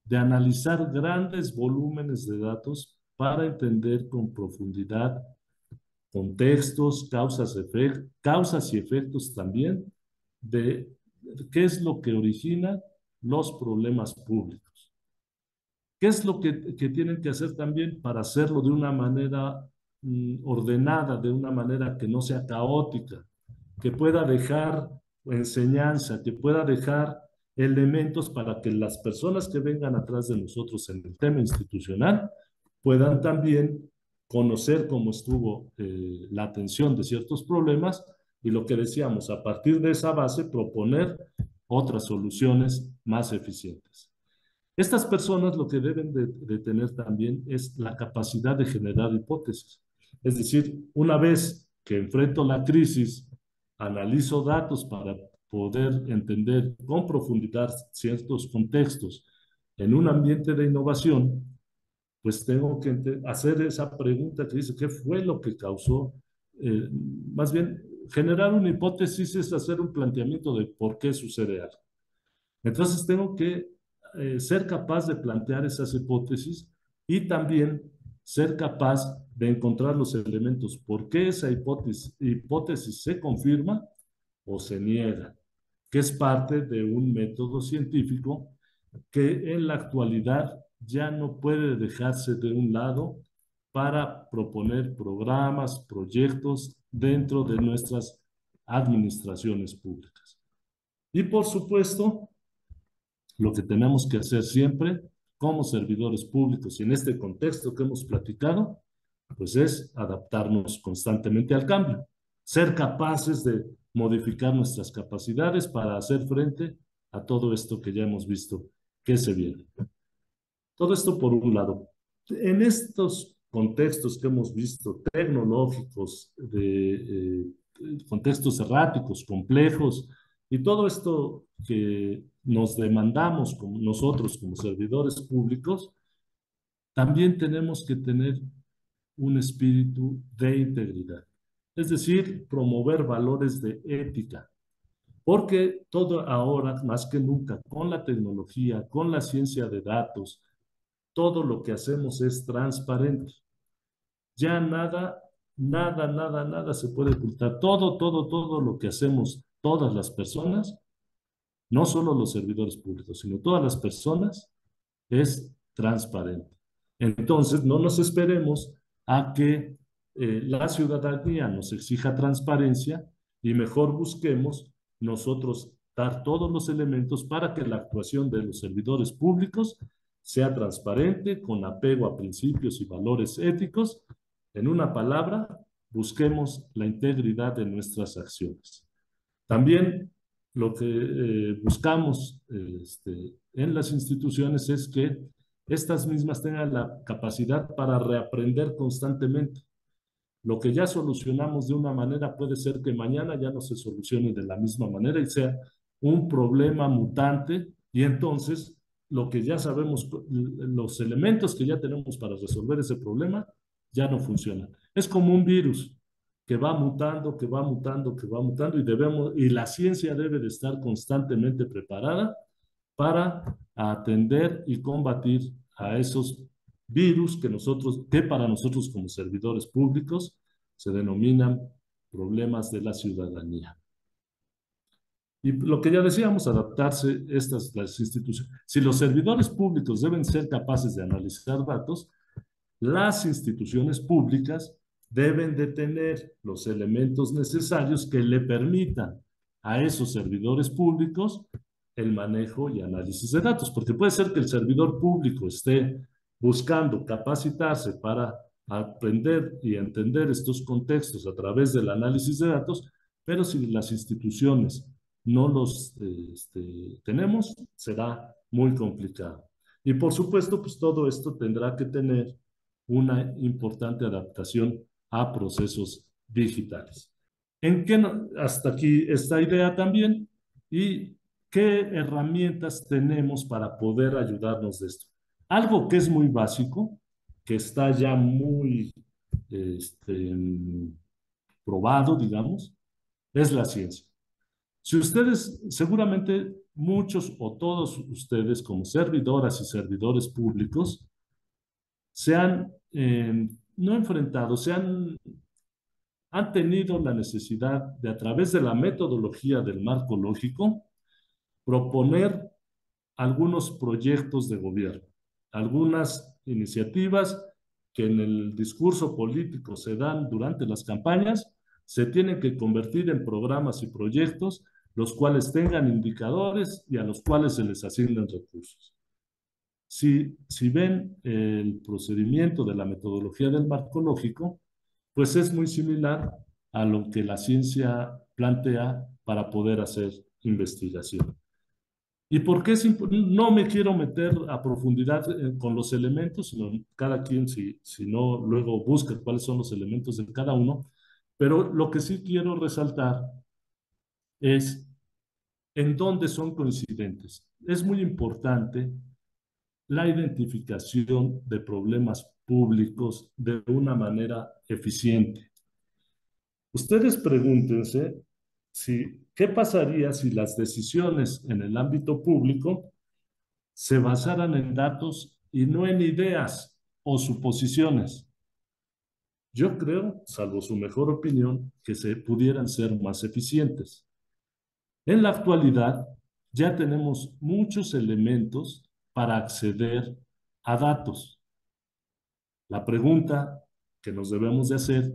de analizar grandes volúmenes de datos para entender con profundidad contextos, causas y efectos también de qué es lo que origina los problemas públicos. ¿Qué es lo que tienen que hacer también para hacerlo de una manera ordenada, de una manera que no sea caótica, que pueda dejar enseñanza, que pueda dejar elementos para que las personas que vengan atrás de nosotros en el tema institucional puedan también conocer cómo estuvo la atención de ciertos problemas y lo que decíamos, a partir de esa base proponer otras soluciones más eficientes. Estas personas lo que deben de tener también es la capacidad de generar hipótesis. Es decir, una vez que enfrento la crisis, analizo datos para poder entender con profundidad ciertos contextos en un ambiente de innovación, pues tengo que hacer esa pregunta que dice, ¿qué fue lo que causó? Más bien, generar una hipótesis es hacer un planteamiento de por qué sucede algo. Entonces tengo que ser capaz de plantear esas hipótesis y también ser capaz de encontrar los elementos por qué esa hipótesis se confirma o se niega, que es parte de un método científico que en la actualidad ya no puede dejarse de un lado para proponer programas, proyectos dentro de nuestras administraciones públicas. Y por supuesto, lo que tenemos que hacer siempre como servidores públicos y en este contexto que hemos platicado, pues es adaptarnos constantemente al cambio, ser capaces de modificar nuestras capacidades para hacer frente a todo esto que ya hemos visto que se viene. Todo esto por un lado. En estos contextos que hemos visto, tecnológicos, de contextos erráticos, complejos, y todo esto que nos demandamos como nosotros como servidores públicos, también tenemos que tener un espíritu de integridad. Es decir, promover valores de ética, porque todo ahora, más que nunca, con la tecnología, con la ciencia de datos, todo lo que hacemos es transparente. Ya nada se puede ocultar. Todo lo que hacemos, todas las personas, no solo los servidores públicos, sino todas las personas, es transparente. Entonces, no nos esperemos a que la ciudadanía nos exija transparencia y mejor busquemos nosotros dar todos los elementos para que la actuación de los servidores públicos sea transparente, con apego a principios y valores éticos. En una palabra, busquemos la integridad de nuestras acciones. También lo que buscamos en las instituciones es que estas mismas tengan la capacidad para reaprender constantemente. Lo que ya solucionamos de una manera puede ser que mañana ya no se solucione de la misma manera y sea un problema mutante, y entonces lo que ya sabemos, los elementos que ya tenemos para resolver ese problema ya no funcionan. Es como un virus que va mutando, que va mutando, que va mutando, y la ciencia debe de estar constantemente preparada para atender y combatir a esos virus que para nosotros como servidores públicos se denominan problemas de la ciudadanía. Y lo que ya decíamos, adaptarse las instituciones. Si los servidores públicos deben ser capaces de analizar datos, las instituciones públicas deben de tener los elementos necesarios que le permitan a esos servidores públicos el manejo y análisis de datos, porque puede ser que el servidor público esté buscando capacitarse para aprender y entender estos contextos a través del análisis de datos, pero si las instituciones no los tenemos, será muy complicado. Y por supuesto, pues todo esto tendrá que tener una importante adaptación a procesos digitales. ¿En qué hasta aquí esta idea también? ¿Y qué herramientas tenemos para poder ayudarnos de esto? Algo que es muy básico, que está ya muy probado, digamos, es la ciencia. Si ustedes, seguramente muchos o todos ustedes como servidoras y servidores públicos, se han no enfrentado, han tenido la necesidad de, a través de la metodología del marco lógico, proponer algunos proyectos de gobierno, algunas iniciativas que en el discurso político se dan durante las campañas, se tienen que convertir en programas y proyectos, los cuales tengan indicadores y a los cuales se les asignen recursos. Si ven el procedimiento de la metodología del marco lógico, pues es muy similar a lo que la ciencia plantea para poder hacer investigación. ¿Y por qué no me quiero meter a profundidad con los elementos, sino cada quien, si no, luego busca cuáles son los elementos de cada uno? Pero lo que sí quiero resaltar es en dónde son coincidentes. Es muy importante la identificación de problemas públicos de una manera eficiente. Ustedes pregúntense qué pasaría si las decisiones en el ámbito público se basaran en datos y no en ideas o suposiciones. Yo creo, salvo su mejor opinión, que se pudieran ser más eficientes. En la actualidad, ya tenemos muchos elementos para acceder a datos. La pregunta que nos debemos de hacer,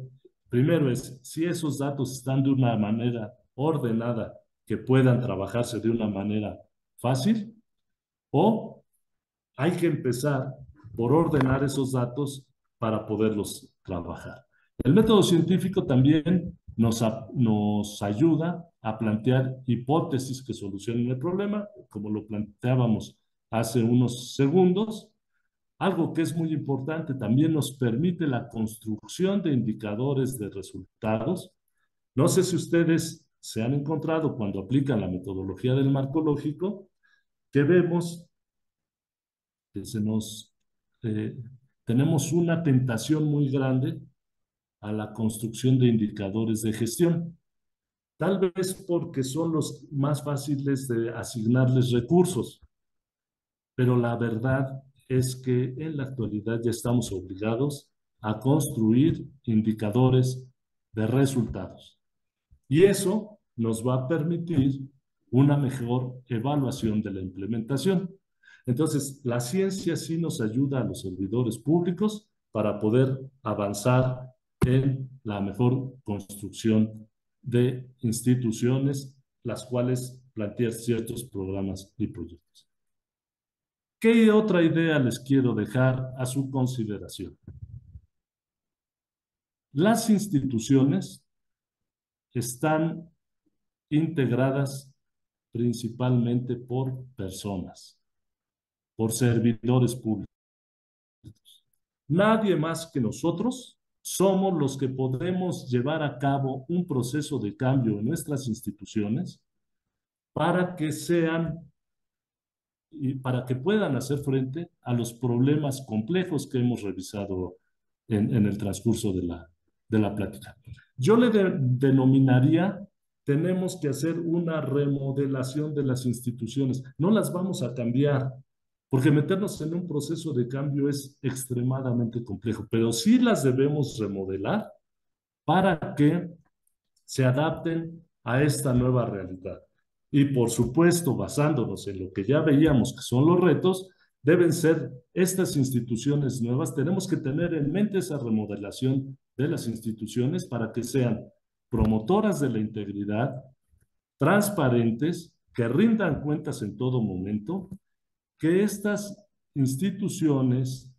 primero es si esos datos están de una manera ordenada, que puedan trabajarse de una manera fácil, o hay que empezar por ordenar esos datos para poderlos trabajar. El método científico también nos ayuda a plantear hipótesis que solucionen el problema, como lo planteábamos hace unos segundos. Algo que es muy importante, también nos permite la construcción de indicadores de resultados. No sé si ustedes se han encontrado cuando aplican la metodología del marco lógico, que vemos que eh, tenemos una tentación muy grande a la construcción de indicadores de gestión. Tal vez porque son los más fáciles de asignarles recursos, pero la verdad es que en la actualidad ya estamos obligados a construir indicadores de resultados. Y eso nos va a permitir una mejor evaluación de la implementación. Entonces, la ciencia sí nos ayuda a los servidores públicos para poder avanzar en la mejor construcción de instituciones, las cuales plantean ciertos programas y proyectos. ¿Qué otra idea les quiero dejar a su consideración? Las instituciones están integradas principalmente por personas, por servidores públicos. Nadie más que nosotros somos los que podemos llevar a cabo un proceso de cambio en nuestras instituciones para que sean y para que puedan hacer frente a los problemas complejos que hemos revisado en el transcurso de la plática. Yo le denominaría, tenemos que hacer una remodelación de las instituciones. No las vamos a cambiar, porque meternos en un proceso de cambio es extremadamente complejo, pero sí las debemos remodelar para que se adapten a esta nueva realidad. Y por supuesto, basándonos en lo que ya veíamos que son los retos, deben ser estas instituciones nuevas. Tenemos que tener en mente esa remodelación de las instituciones para que sean promotoras de la integridad, transparentes, que rindan cuentas en todo momento, que estas instituciones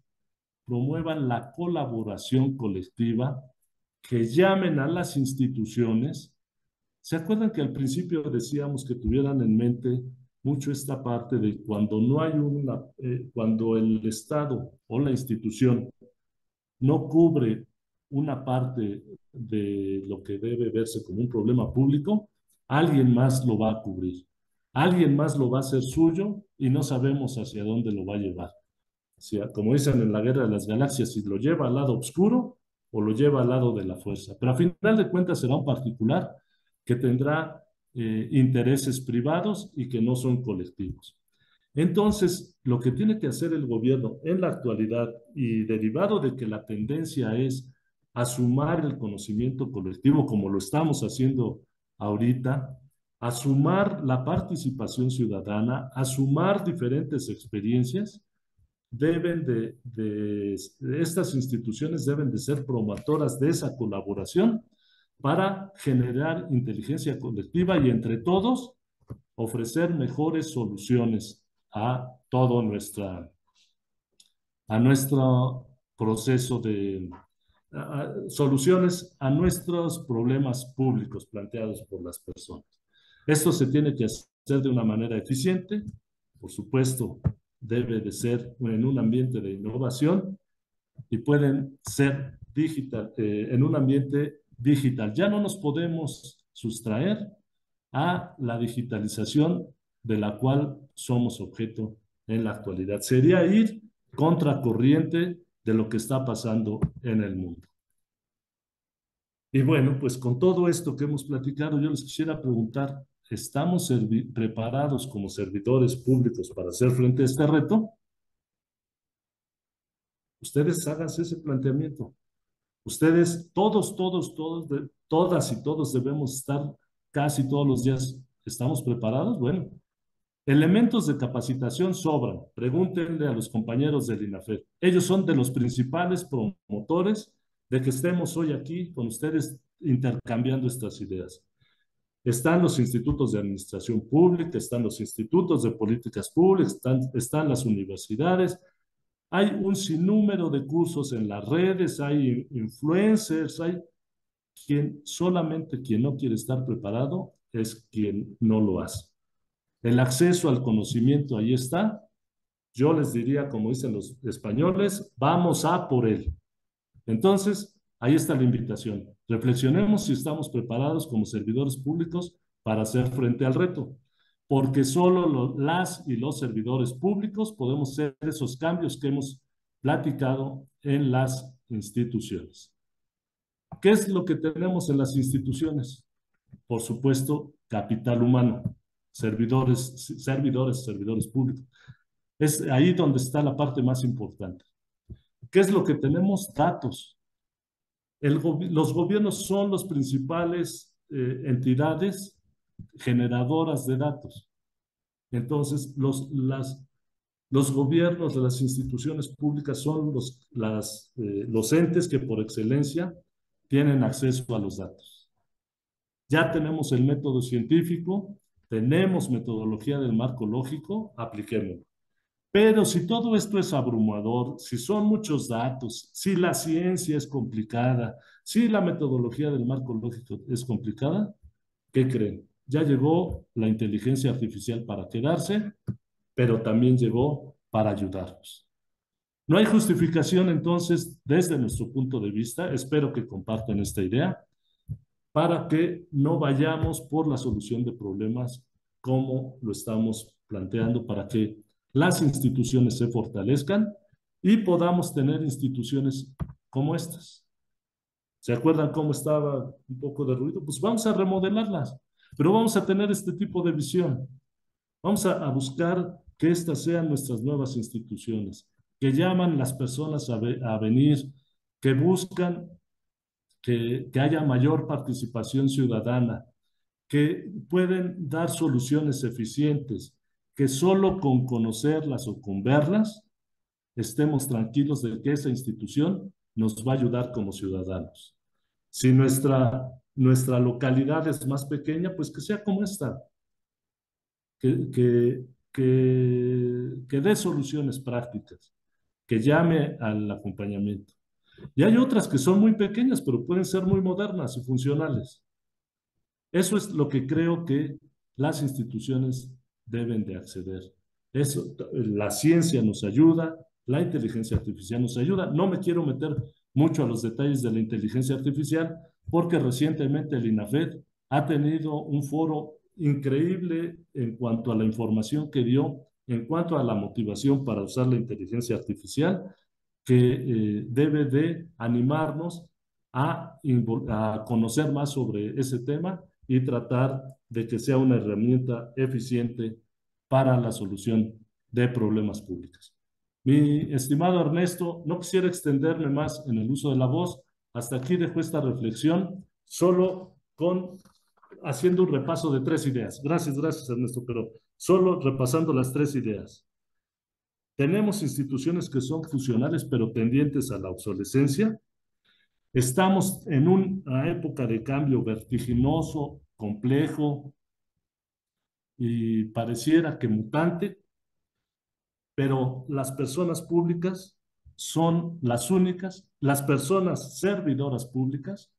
promuevan la colaboración colectiva, que llamen a las instituciones. ¿Se acuerdan que al principio decíamos que tuvieran en mente mucho esta parte de cuando no hay cuando el Estado o la institución no cubre una parte de lo que debe verse como un problema público, alguien más lo va a cubrir, alguien más lo va a hacer suyo y no sabemos hacia dónde lo va a llevar? Si, como dicen en la Guerra de las Galaxias, si lo lleva al lado oscuro o lo lleva al lado de la fuerza. Pero a final de cuentas será un particular que tendrá intereses privados y que no son colectivos. Entonces, lo que tiene que hacer el gobierno en la actualidad, y derivado de que la tendencia es a sumar el conocimiento colectivo como lo estamos haciendo ahorita, a sumar la participación ciudadana, a sumar diferentes experiencias, estas instituciones deben de ser promotoras de esa colaboración para generar inteligencia colectiva y entre todos ofrecer mejores soluciones a todo a nuestro proceso soluciones a nuestros problemas públicos planteados por las personas. Esto se tiene que hacer ser de una manera eficiente, por supuesto, debe de ser en un ambiente de innovación y pueden ser en un ambiente digital. Ya no nos podemos sustraer a la digitalización de la cual somos objeto en la actualidad. Sería ir contracorriente de lo que está pasando en el mundo. Y bueno, pues con todo esto que hemos platicado, yo les quisiera preguntar, ¿estamos preparados como servidores públicos para hacer frente a este reto? Ustedes háganse ese planteamiento. Ustedes, todas y todos debemos estar casi todos los días. ¿Estamos preparados? Bueno, elementos de capacitación sobran. Pregúntenle a los compañeros del INAFED. Ellos son de los principales promotores de que estemos hoy aquí con ustedes intercambiando estas ideas. Están los institutos de administración pública, están los institutos de políticas públicas, están las universidades. Hay un sinnúmero de cursos en las redes, hay influencers, solamente quien no quiere estar preparado es quien no lo hace. El acceso al conocimiento ahí está. Yo les diría, como dicen los españoles, vamos a por él. Entonces, ahí está la invitación. Reflexionemos si estamos preparados como servidores públicos para hacer frente al reto, porque solo las y los servidores públicos podemos hacer esos cambios que hemos platicado en las instituciones. ¿Qué es lo que tenemos en las instituciones? Por supuesto, capital humano, servidores públicos. Es ahí donde está la parte más importante. ¿Qué es lo que tenemos? Datos. Los gobiernos son las principales entidades generadoras de datos. Entonces, los gobiernos de las instituciones públicas son los entes que por excelencia tienen acceso a los datos. Ya tenemos el método científico, tenemos metodología del marco lógico, apliquémoslo. Pero si todo esto es abrumador, si son muchos datos, si la ciencia es complicada, si la metodología del marco lógico es complicada, ¿qué creen? Ya llegó la inteligencia artificial para quedarse, pero también llegó para ayudarnos. No hay justificación entonces, desde nuestro punto de vista, espero que compartan esta idea, para que no vayamos por la solución de problemas como lo estamos planteando, para que las instituciones se fortalezcan y podamos tener instituciones como estas. ¿Se acuerdan cómo estaba un poco de ruido? Pues vamos a remodelarlas, pero vamos a tener este tipo de visión. Vamos a buscar que estas sean nuestras nuevas instituciones, que llaman las personas a venir, que buscan que haya mayor participación ciudadana, que pueden dar soluciones eficientes, que solo con conocerlas o con verlas estemos tranquilos de que esa institución nos va a ayudar como ciudadanos. Si nuestra localidad es más pequeña, pues que sea como esta, que dé soluciones prácticas, que llame al acompañamiento. Y hay otras que son muy pequeñas, pero pueden ser muy modernas y funcionales. Eso es lo que creo que las instituciones deben de acceder. Eso, la ciencia nos ayuda, la inteligencia artificial nos ayuda. No me quiero meter mucho a los detalles de la inteligencia artificial, porque recientemente el INAFED ha tenido un foro increíble en cuanto a la información que dio, en cuanto a la motivación para usar la inteligencia artificial, que debe de animarnos a conocer más sobre ese tema y tratar de que sea una herramienta eficiente para la solución de problemas públicos. Mi estimado Ernesto, no quisiera extenderme más en el uso de la voz. Hasta aquí dejo esta reflexión, solo haciendo un repaso de 3 ideas. Gracias Ernesto, pero solo repasando las 3 ideas. Tenemos instituciones que son funcionales pero tendientes a la obsolescencia. Estamos en una época de cambio vertiginoso, complejo y pareciera que mutante, pero las personas públicas son las únicas, las personas servidoras públicas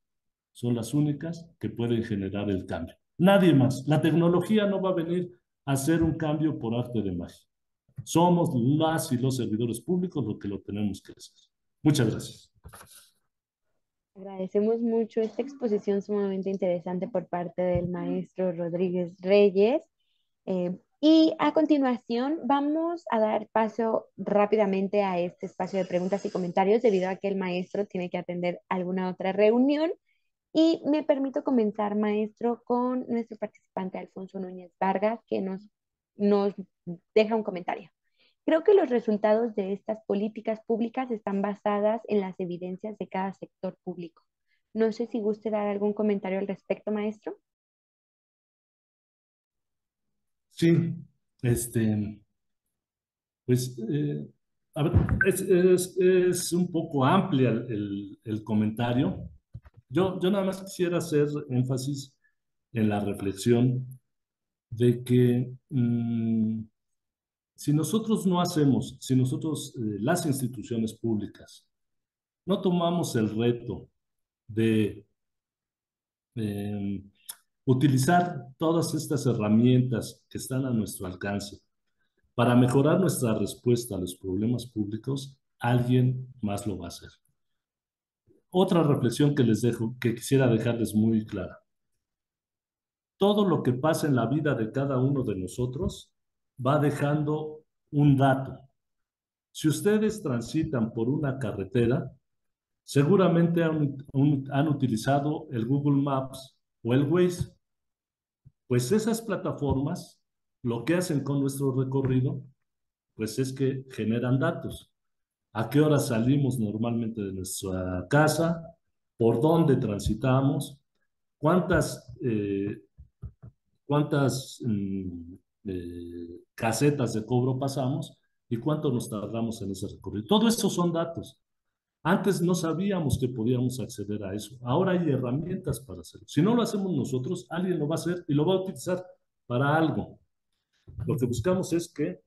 son las únicas que pueden generar el cambio. Nadie más. La tecnología no va a venir hacer un cambio por arte de magia. Somos las y los servidores públicos los que lo tenemos que hacer. Muchas gracias. Agradecemos mucho esta exposición sumamente interesante por parte del maestro Rodríguez Reyes. Y a continuación vamos a dar paso rápidamente a este espacio de preguntas y comentarios debido a que el maestro tiene que atender alguna otra reunión. Y me permito comenzar, maestro, con nuestro participante Alfonso Núñez Vargas, que nos deja un comentario. Creo que los resultados de estas políticas públicas están basadas en las evidencias de cada sector público. No sé si guste dar algún comentario al respecto, maestro. Sí, este, pues, a ver, es un poco amplia el comentario. Yo nada más quisiera hacer énfasis en la reflexión de que si nosotros no hacemos, si nosotros, las instituciones públicas, no tomamos el reto de eh, utilizar todas estas herramientas que están a nuestro alcance para mejorar nuestra respuesta a los problemas públicos, alguien más lo va a hacer. Otra reflexión que les dejo, que quisiera dejarles muy clara. Todo lo que pasa en la vida de cada uno de nosotros va dejando un dato. Si ustedes transitan por una carretera, seguramente han utilizado el Google Maps o el Waze. Pues esas plataformas lo que hacen con nuestro recorrido, pues es que generan datos. ¿A qué hora salimos normalmente de nuestra casa? ¿Por dónde transitamos? ¿Cuántas, casetas de cobro pasamos? ¿Y cuánto nos tardamos en ese recorrido? Todo eso son datos. Antes no sabíamos que podíamos acceder a eso. Ahora hay herramientas para hacerlo. Si no lo hacemos nosotros, alguien lo va a hacer y lo va a utilizar para algo. Lo que buscamos es que,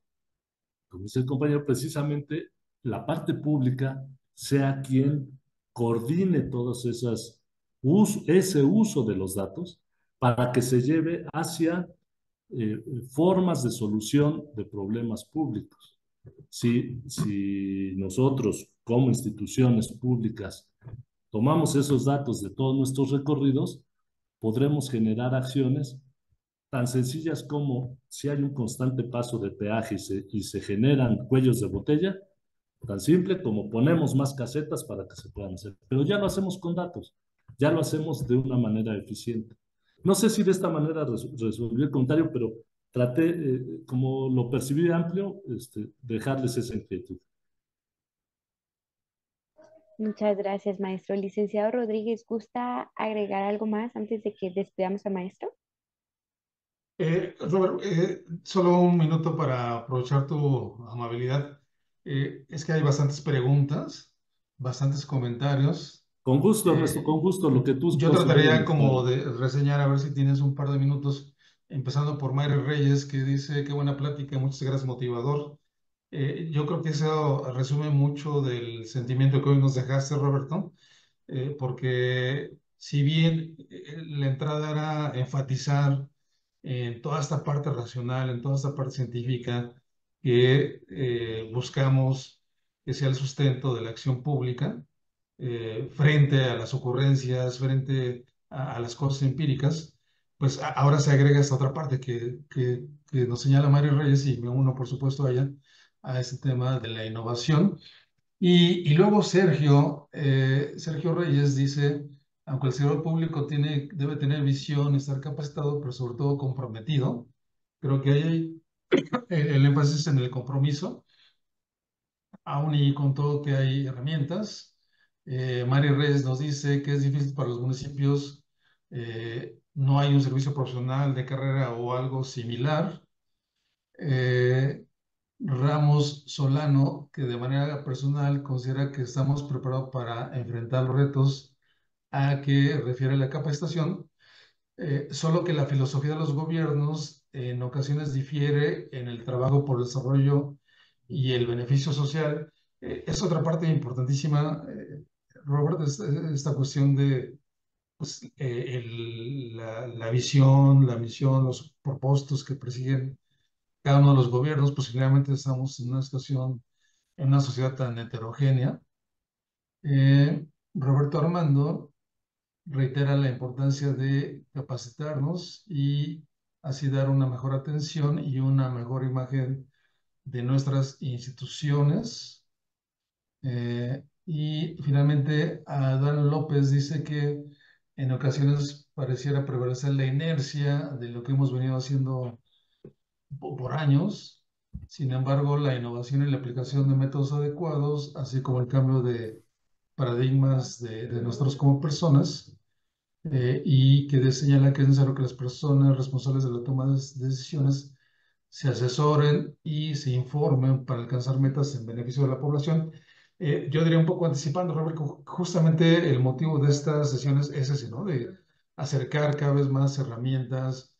como dice el compañero, precisamente la parte pública sea quien coordine todas ese uso de los datos para que se lleve hacia formas de solución de problemas públicos. Si nosotros, como instituciones públicas, tomamos esos datos de todos nuestros recorridos, podremos generar acciones tan sencillas como si hay un constante paso de peaje y se generan cuellos de botella, tan simple como ponemos más casetas para que se puedan hacer. Pero ya lo hacemos con datos, ya lo hacemos de una manera eficiente. No sé si de esta manera resolví el comentario, pero traté, como lo percibí amplio, dejarles esa inquietud. Muchas gracias, maestro. Licenciado Rodríguez, ¿gusta agregar algo más antes de que despidamos al maestro? Robert, solo un minuto para aprovechar tu amabilidad. Es que hay bastantes preguntas, bastantes comentarios. Con gusto, Ernesto, con gusto, lo que tú Yo consideres trataría como necesario. de reseñar, a ver si tienes un par de minutos, empezando por Mayra Reyes, que dice, qué buena plática, muchas gracias, motivador. Yo creo que eso resume mucho del sentimiento que hoy nos dejaste, Roberto, porque si bien la entrada era enfatizar en toda esta parte racional, en toda esta parte científica que buscamos que sea el sustento de la acción pública, frente a las ocurrencias, frente a las cosas empíricas, pues ahora se agrega esta otra parte que nos señala Mario Reyes y me uno, por supuesto, a este tema de la innovación. Y luego Sergio Reyes dice, aunque el sector público debe tener visión, estar capacitado, pero sobre todo comprometido, creo que ahí hay el énfasis en el compromiso, aún y con todo que hay herramientas. Mari Reyes nos dice que es difícil para los municipios, no hay un servicio profesional de carrera o algo similar. Eh, Ramos Solano, que de manera personal considera que estamos preparados para enfrentar los retos a que refiere la capacitación, solo que la filosofía de los gobiernos en ocasiones difiere en el trabajo por el desarrollo y el beneficio social. Es otra parte importantísima, Robert, esta cuestión de pues, la visión, la misión, los propósitos que persiguen cada uno de los gobiernos, pues finalmente estamos en una situación, en una sociedad tan heterogénea. Roberto Armando reitera la importancia de capacitarnos y así dar una mejor atención y una mejor imagen de nuestras instituciones. Y finalmente, Adán López dice que en ocasiones pareciera prevalecer la inercia de lo que hemos venido haciendo por años. Sin embargo, la innovación y la aplicación de métodos adecuados, así como el cambio de paradigmas de nosotros como personas, y que señala que es necesario que las personas responsables de la toma de decisiones se asesoren y se informen para alcanzar metas en beneficio de la población. Yo diría un poco anticipando, Robert, que justamente el motivo de estas sesiones es ese, ¿no? De acercar cada vez más herramientas,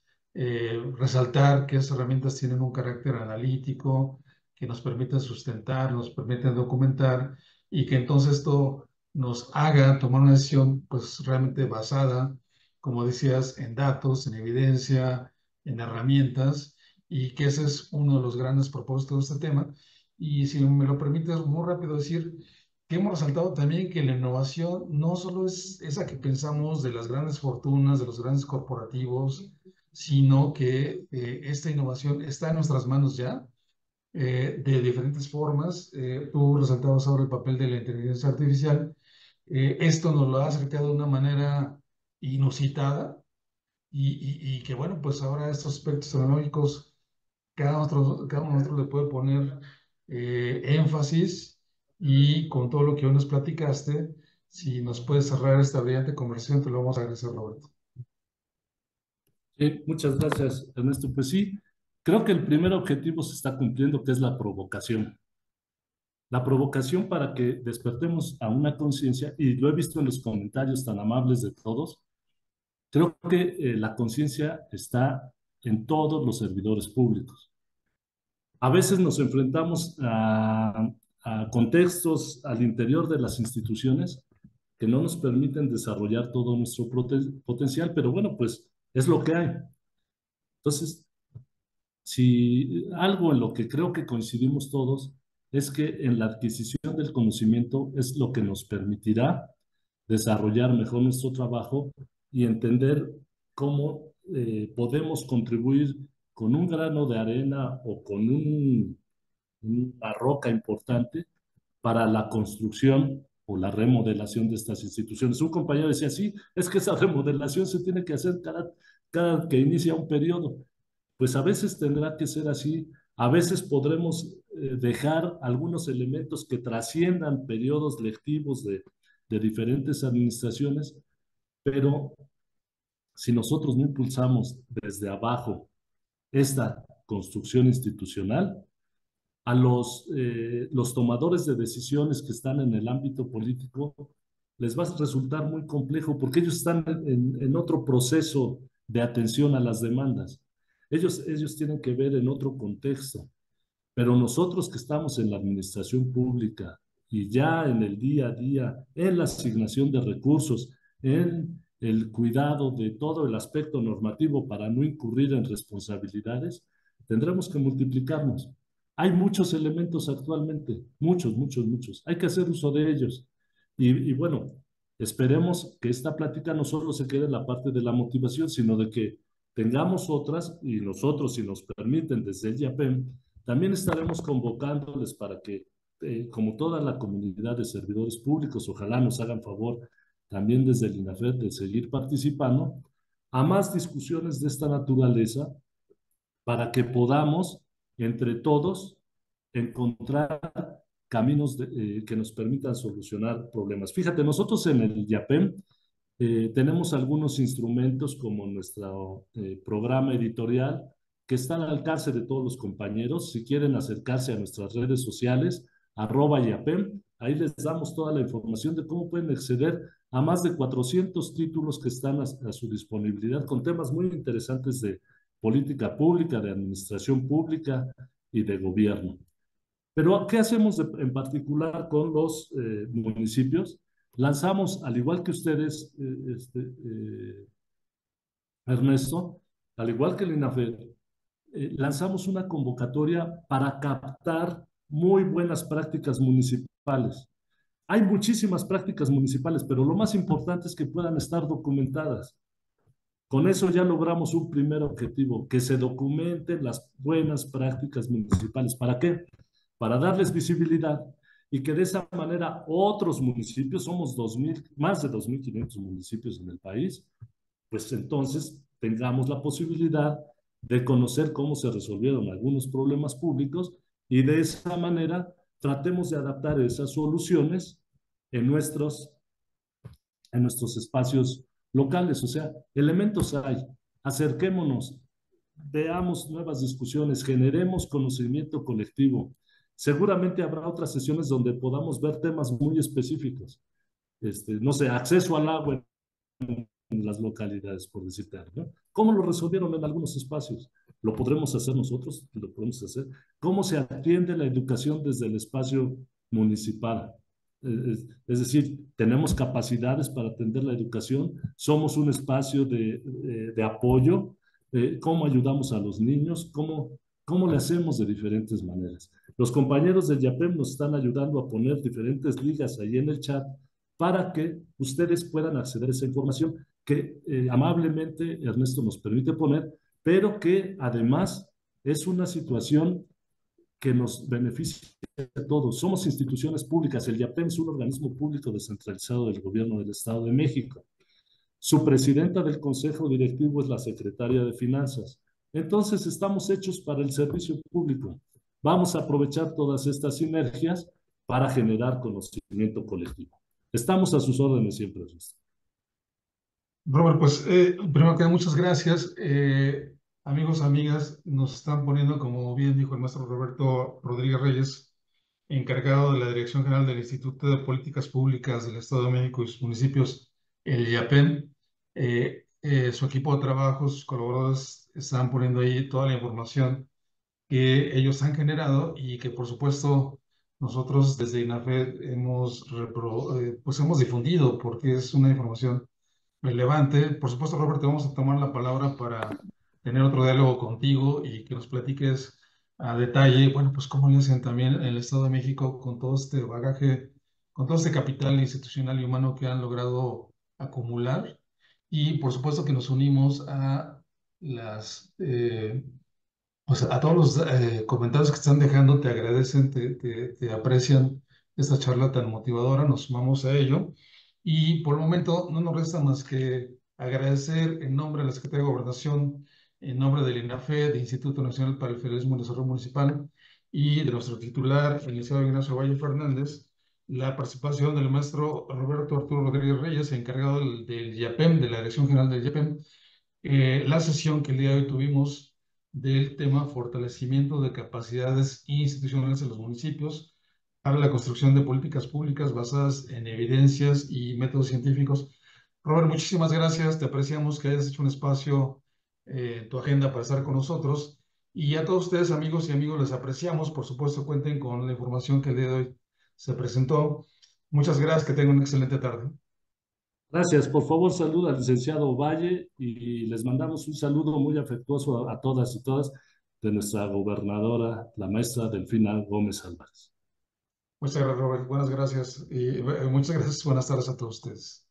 resaltar que esas herramientas tienen un carácter analítico, que nos permiten sustentar, nos permiten documentar y que entonces esto nos haga tomar una decisión pues realmente basada, como decías, en datos, en evidencia, en herramientas, y que ese es uno de los grandes propósitos de este tema. Y si me lo permites, muy rápido decir que hemos resaltado también que la innovación no solo es esa que pensamos de las grandes fortunas, de los grandes corporativos, sino que esta innovación está en nuestras manos ya, de diferentes formas. Tú resaltabas ahora el papel de la inteligencia artificial. Esto nos lo ha acercado de una manera inusitada y que bueno, pues ahora estos aspectos tecnológicos, cada uno de nosotros le puede poner énfasis y con todo lo que hoy nos platicaste, si nos puedes cerrar esta brillante conversación, te lo vamos a agradecer, Roberto. Muchas gracias, Ernesto. Pues sí, creo que el primer objetivo se está cumpliendo, que es la provocación. La provocación para que despertemos a una conciencia, y lo he visto en los comentarios tan amables de todos. Creo que la conciencia está en todos los servidores públicos. A veces nos enfrentamos a contextos al interior de las instituciones que no nos permiten desarrollar todo nuestro potencial, pero bueno, pues es lo que hay. Entonces, si algo en lo que creo que coincidimos todos es que en la adquisición del conocimiento es lo que nos permitirá desarrollar mejor nuestro trabajo y entender cómo podemos contribuir con un grano de arena o con una roca importante para la construcción o la remodelación de estas instituciones. Un compañero decía, sí, es que esa remodelación se tiene que hacer cada que inicia un periodo. Pues a veces tendrá que ser así, a veces podremos dejar algunos elementos que trasciendan periodos lectivos de diferentes administraciones, pero si nosotros no impulsamos desde abajo esta construcción institucional, a los tomadores de decisiones que están en el ámbito político les va a resultar muy complejo porque ellos están en otro proceso de atención a las demandas. Ellos tienen que ver en otro contexto, pero nosotros que estamos en la administración pública y ya en el día a día, en la asignación de recursos, en el cuidado de todo el aspecto normativo para no incurrir en responsabilidades, tendremos que multiplicarnos. Hay muchos elementos actualmente, muchos, muchos, muchos. Hay que hacer uso de ellos. Y bueno, esperemos que esta plática no solo se quede en la parte de la motivación, sino de que tengamos otras y nosotros, si nos permiten, desde el IAPEM, también estaremos convocándoles para que, como toda la comunidad de servidores públicos, ojalá nos hagan favor también desde el INAFED de seguir participando a más discusiones de esta naturaleza para que podamos, entre todos, encontrar caminos que nos permitan solucionar problemas. Fíjate, nosotros en el IAPEM tenemos algunos instrumentos como nuestro programa editorial que están al alcance de todos los compañeros. Si quieren acercarse a nuestras redes sociales, @IAPEM, ahí les damos toda la información de cómo pueden acceder a más de 400 títulos que están a su disponibilidad con temas muy interesantes de política pública, de administración pública y de gobierno. Pero ¿qué hacemos en particular con los municipios? Lanzamos, al igual que ustedes, Ernesto, al igual que el INAFED, lanzamos una convocatoria para captar muy buenas prácticas municipales. Hay muchísimas prácticas municipales, pero lo más importante es que puedan estar documentadas. Con eso ya logramos un primer objetivo, que se documenten las buenas prácticas municipales. ¿Para qué? Para darles visibilidad y que de esa manera otros municipios, somos 2000, más de 2.500 municipios en el país, pues entonces tengamos la posibilidad de conocer cómo se resolvieron algunos problemas públicos y de esa manera tratemos de adaptar esas soluciones en nuestros espacios locales. O sea, elementos hay. Acerquémonos, veamos nuevas discusiones, generemos conocimiento colectivo. Seguramente habrá otras sesiones donde podamos ver temas muy específicos. No sé, acceso al agua en las localidades, por decirte algo, ¿no? ¿Cómo lo resolvieron en algunos espacios? ¿Lo podremos hacer nosotros? ¿Lo podemos hacer? ¿Cómo se atiende la educación desde el espacio municipal? Es decir, tenemos capacidades para atender la educación, somos un espacio de apoyo, cómo ayudamos a los niños, cómo le hacemos de diferentes maneras. Los compañeros del YAPEM nos están ayudando a poner diferentes ligas ahí en el chat para que ustedes puedan acceder a esa información que amablemente Ernesto nos permite poner, pero que además es una situación que nos beneficia a todos. Somos instituciones públicas. El YAPEM es un organismo público descentralizado del Gobierno del Estado de México. Su presidenta del Consejo Directivo es la secretaria de Finanzas. Entonces, estamos hechos para el servicio público. Vamos a aprovechar todas estas sinergias para generar conocimiento colectivo. Estamos a sus órdenes siempre, Ernesto. Robert, pues primero que nada, muchas gracias. Amigos, amigas, nos están poniendo, como bien dijo el maestro Roberto Rodríguez Reyes, encargado de la Dirección General del Instituto de Políticas Públicas del Estado de México y sus municipios, el IAPEN. Su equipo de trabajo, sus colaboradores están poniendo ahí toda la información que ellos han generado y que, por supuesto, nosotros desde INAFED pues hemos difundido porque es una información relevante. Por supuesto, Robert, te vamos a tomar la palabra para tener otro diálogo contigo y que nos platiques a detalle, bueno, pues cómo le hacen también en el Estado de México con todo este bagaje, con todo este capital institucional y humano que han logrado acumular. Y por supuesto que nos unimos a pues a todos los comentarios que están dejando, te agradecen, te aprecian esta charla tan motivadora, nos sumamos a ello. Y por el momento no nos resta más que agradecer en nombre de la Secretaría de Gobernación, en nombre del INAFE, del Instituto Nacional para el Federalismo y Desarrollo Municipal, y de nuestro titular, el licenciado Ignacio Valle Fernández, la participación del maestro Roberto Arturo Rodríguez Reyes, encargado del YAPEM, de la Dirección General del YAPEM, la sesión que el día de hoy tuvimos del tema fortalecimiento de capacidades institucionales en los municipios para la construcción de políticas públicas basadas en evidencias y métodos científicos. Robert, muchísimas gracias. Te apreciamos que hayas hecho un espacio en tu agenda para estar con nosotros. Y a todos ustedes, amigos y amigos, les apreciamos. Por supuesto, cuenten con la información que el día de hoy se presentó. Muchas gracias. Que tengan una excelente tarde. Gracias. Por favor, saluda al licenciado Valle y les mandamos un saludo muy afectuoso a todas y todas de nuestra gobernadora, la maestra Delfina Gómez Álvarez. Muchas gracias, Robert. Buenas gracias. Y muchas gracias. Buenas tardes a todos ustedes.